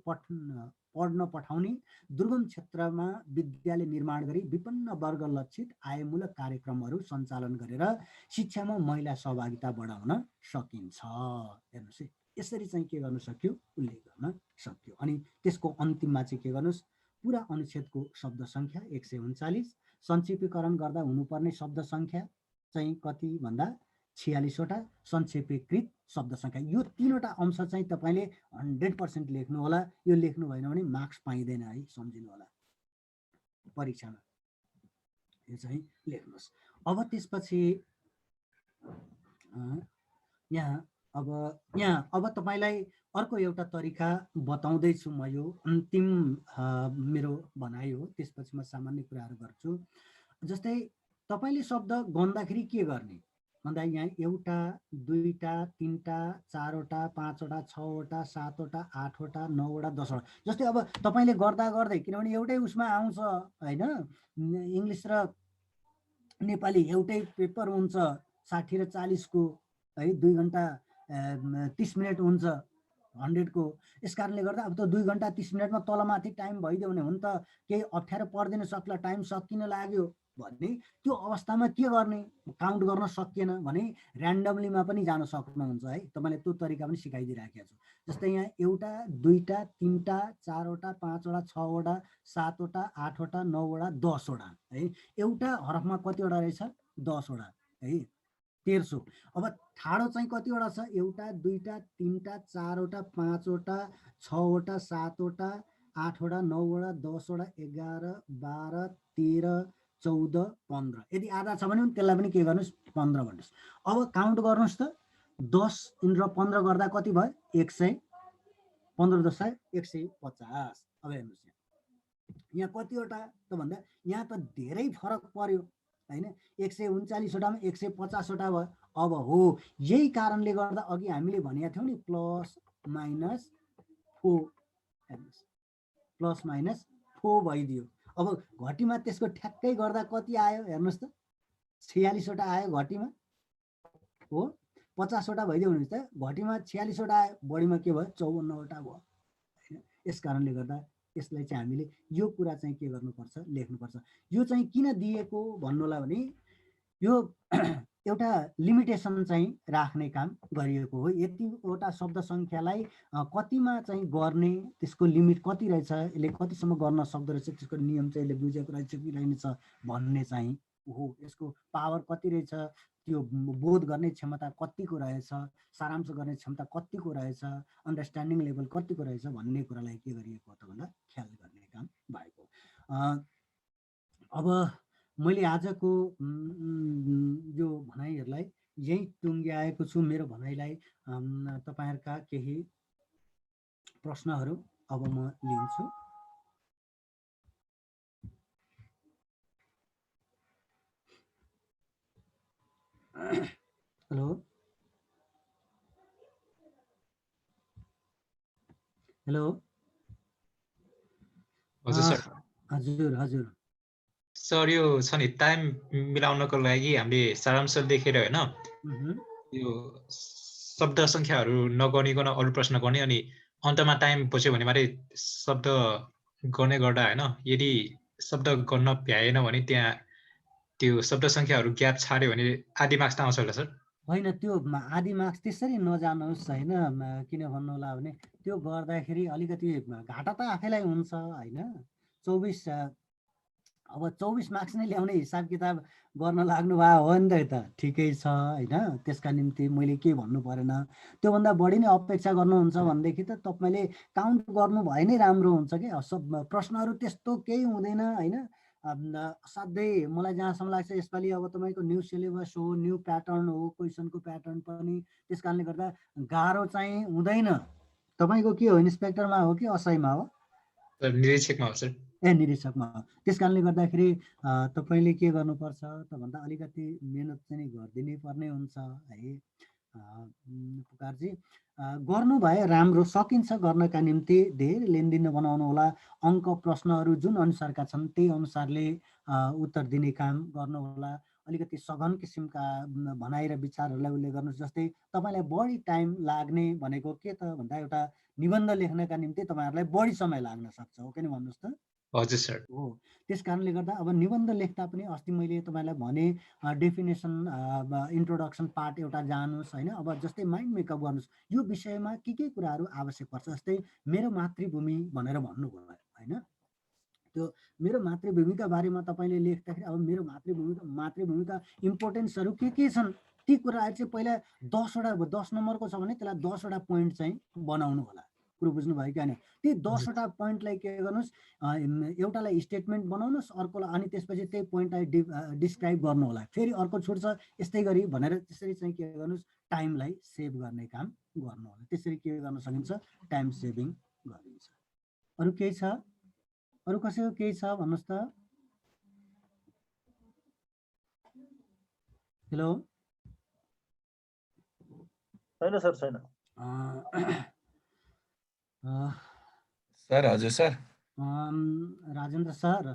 पढ्न पठाउने, दुर्गम क्षेत्रमा विद्यालय निर्माण गरी विपन्न वर्ग लक्षित आयमूलक कार्यक्रमहरू सञ्चालन गरेर शिक्षामा महिला सहभागिता बढाउन सकिन्छ। हेर्नुहोस् है, यसरी चाहिँ के गर्न सक्यो, उल्लेख गर्न सक्यो। अनि त्यसको अन्तिममा चाहिँ के गर्नुहोस्, पुरा अनुच्छेदको शब्द सङ्ख्या 139, संक्षेपीकरण गर्दा हुनुपर्ने शब्द सङ्ख्या चाहिँ कति भन्दा 46 वटा, संक्षेपीकृत शब्द सङ्ख्या। यो 3 वटा अंश चाहिँ तपाईँले 100% लेख्नु होला। यो लेख्नु भएन भने मार्क्स पाइँदैन है, सम्झिनु होला परीक्षामा। यो चाहिँ लेख्नुहोस्। अब त्यसपछि यहाँ अब तपाईँलाई अर्को एउटा तरिका बताउँदैछु म। यो अन्तिम मेरो भनाइ हो, त्यसपछि म सामान्य कुराहरू गर्छु। जस्तै तपाईँले शब्द गन्दाखेरि के गर्ने भन्दा यहाँ 1 2 3 4 वटा 5 वटा 6 वटा 7 वटा 8 वटा 9 वटा 10 वटा। जस्तै अब तपाईँले गर्दा गर्दै, किनभने एउटै उसमा आउँछ होइन, इङ्ग्लिस र नेपाली एउटै पेपर हुन्छ 60 र 40 को है, 2 घन्टा 30 मिनट हुन्छ 100 को। यस कारणले गर्दा अब त 2 घन्टा 30 मिनटमा तलमाथि टाइम भइदियो भने हुन्छ, केही अप्ठ्यारो पर्दैन सक्ला, टाइम सकिन लाग्यो भने त्यो अवस्थामा के गर्ने, काउन्ट गर्न सकिएन भने ऱ्यान्डमलीमा पनि जान सक्नुहुन्छ है। तपाईँले त्यो तरिका पनि सिकाइदिइराखेको छु। जस्तै यहाँ 1 2 3 4 वटा 5 वटा 6 वटा 7 वटा 8 वटा 9 वटा 10 वटा है। एउटा हरफमा कतिवटा रहेछ, 10 वटा है, 1300। अब ठाडो चाहिँ कतिवटा छ, 1 2 3 4 वटा 5 वटा 6 वटा 7 वटा 8 वटा 9 वटा 10 वटा 11 12 13 14 15। यदि आधा छ भने त्यसलाई पनि के गर्नुहोस्, 15 भन्नुहोस्। अब काउन्ट गर्नुहोस् त, 10 र 15 गर्दा कति भयो, 100। 15 10 150। अब हेर्नुहोस् यहाँ कतिवटा त भन्दा यहाँ त धेरै फरक पर्यो हैन। 139 वटामा 150 वटा भयो। अब हो यही कारणले गर्दा अघि हामीले भनेका थियौँ नि प्लस माइनस 4, हेर्नुहोस् प्लस माइनस 4 भइदियो। अब घटीमा त्यसको ठ्याक्कै गर्दा कति आयो हेर्नुहोस् त, 46 वटा आयो घटीमा हो। 50 वटा भइदियो भने त घटीमा 46 वटा आयो, बढीमा के भयो 54 वटा भयो हैन। यस कारणले गर्दा यसलाई चाहिँ हामीले यो कुरा चाहिँ के गर्नुपर्छ, लेख्नुपर्छ। यो चाहिँ किन दिएको भन्नुलाई भने यो एउटा लिमिटेसन चाहिँ राख्ने काम गरिएको हो। यतिवटा शब्द सङ्ख्यालाई कतिमा चाहिँ गर्ने, त्यसको लिमिट कति रहेछ, यसले कतिसम्म गर्न सक्दो रहेछ, त्यसको नियम चाहिँ यसले बुझेको रहेछ कि रहेनछ भन्ने चाहिँ हो। यसको पावर कति रहेछ, त्यो बोध गर्ने क्षमता कतिको रहेछ, सारांश गर्ने क्षमता कतिको रहेछ, अन्डरस्ट्यान्डिङ लेभल कतिको रहेछ भन्ने कुरालाई के गरिएको हो त भन्दा ख्याल गर्ने काम भएको। अब मैले आजको यो भनाइहरूलाई यही टुङ्ग्याएको छु। मेरो भनाइलाई तपाईँहरूका केही प्रश्नहरू अब म लिन्छु। हेलो हेलो हजुर सर। हजुर हजुर सर यो छ नि टाइम मिलाउनको लागि हामीले सारांश लेखेर होइन यो शब्द सङ्ख्याहरू नगर्निकन अरू प्रश्न गर्ने, अनि अन्तमा टाइम बच्यो भने मात्रै शब्द गर्ने गर्दा होइन, यदि शब्द गर्न भ्याएन भने त्यहाँ त्यो शब्द सङ्ख्याहरू ग्याप छाड्यो भने आधी मार्क्स त आउँछ होला सर? होइन, त्यो आधी मार्क्स त्यसरी नजानुहोस् होइन। किन भन्नु होला भने त्यो गर्दाखेरि अलिकति घाटा त आफैलाई हुन्छ होइन। 24 अब 24 मार्क्स नै ल्याउने हिसाब किताब गर्न लाग्नु भयो हो नि त ठिकै छ होइन। त्यसका निम्ति मैले के भन्नु परेन, त्योभन्दा बढी नै अपेक्षा गर्नुहुन्छ भनेदेखि त तपाईँले काउन्ट गर्नु भए नै राम्रो हुन्छ कि। प्रश्नहरू त्यस्तो केही हुँदैन होइन। असाध्यै मलाई जहाँसम्म लाग्छ यसपालि अब तपाईँको न्यू सिलेबस हो, न्यू प्याटर्न हो, क्वेसनको प्याटर्न पनि, त्यस कारणले गर्दा गाह्रो चाहिँ हुँदैन। तपाईँको के हो, इन्सपेक्टरमा हो कि असैमा हो? निरीक्षकमा हो सर। ए निरीक्षकमा हो। त्यस कारणले गर्दाखेरि तपाईँले के गर्नुपर्छ त भन्दा अलिकति मेहनत चाहिँ गरिदिनै पर्ने हुन्छ है पुकारजी। गर्नु भए राम्रो, सकिन्छ गर्नका निम्ति धेरै लेनदेन बनाउनु होला। अङ्क प्रश्नहरू जुन अनुसारका छन् त्यही अनुसारले उत्तर दिने काम गर्नु होला। अलिकति सघन किसिमका भनाइ र विचारहरूलाई उसले गर्नुहोस्। जस्तै तपाईँलाई बढी टाइम लाग्ने भनेको के त भन्दा एउटा निबन्ध लेख्नका निम्ति तपाईँहरूलाई बढी समय लाग्न सक्छ, हो कि भन्नुहोस् त? हजुर सर। हो, त्यस कारणले गर्दा अब निबन्ध लेख्दा पनि अस्ति मैले तपाईँलाई भने डेफिनेसन इन्ट्रोडक्सन पार्ट एउटा जानुहोस् होइन। अब जस्तै माइन्ड मेकअप गर्नुहोस्, यो विषयमा के कुराहरू आवश्यक पर्छ। जस्तै मेरो मातृभूमि भनेर भन्नुभयो होइन। त्यो मेरो मातृभूमिका बारेमा तपाईँले लेख्दाखेरि अब मेरो मातृभूमिका इम्पोर्टेन्सहरू के छन् ती कुराहरू चाहिँ पहिला 10 नम्बरको छ भने त्यसलाई 10वटा पोइन्ट चाहिँ बनाउनु होला। कुरो बुझ्नुभयो कि होइन? ती 10वटा पोइन्टलाई के गर्नुहोस्, एउटालाई स्टेटमेन्ट बनाउनुहोस्, अर्कोलाई अनि त्यसपछि त्यही पोइन्टलाई डिस्क्राइब गर्नु होला। फेरि अर्को छुट्छ यस्तै गरी भनेर त्यसरी चाहिँ के गर्नुहोस्, टाइमलाई सेभ गर्ने काम गर्नु होला। त्यसरी के गर्न सकिन्छ, टाइम सेभिङ गरिन्छ। अरू केही छ? अरू कसैको केही छ भन्नुहोस् त। हेलो छैन सर, छैन सर। हजुर सर। राजेन्द्र सर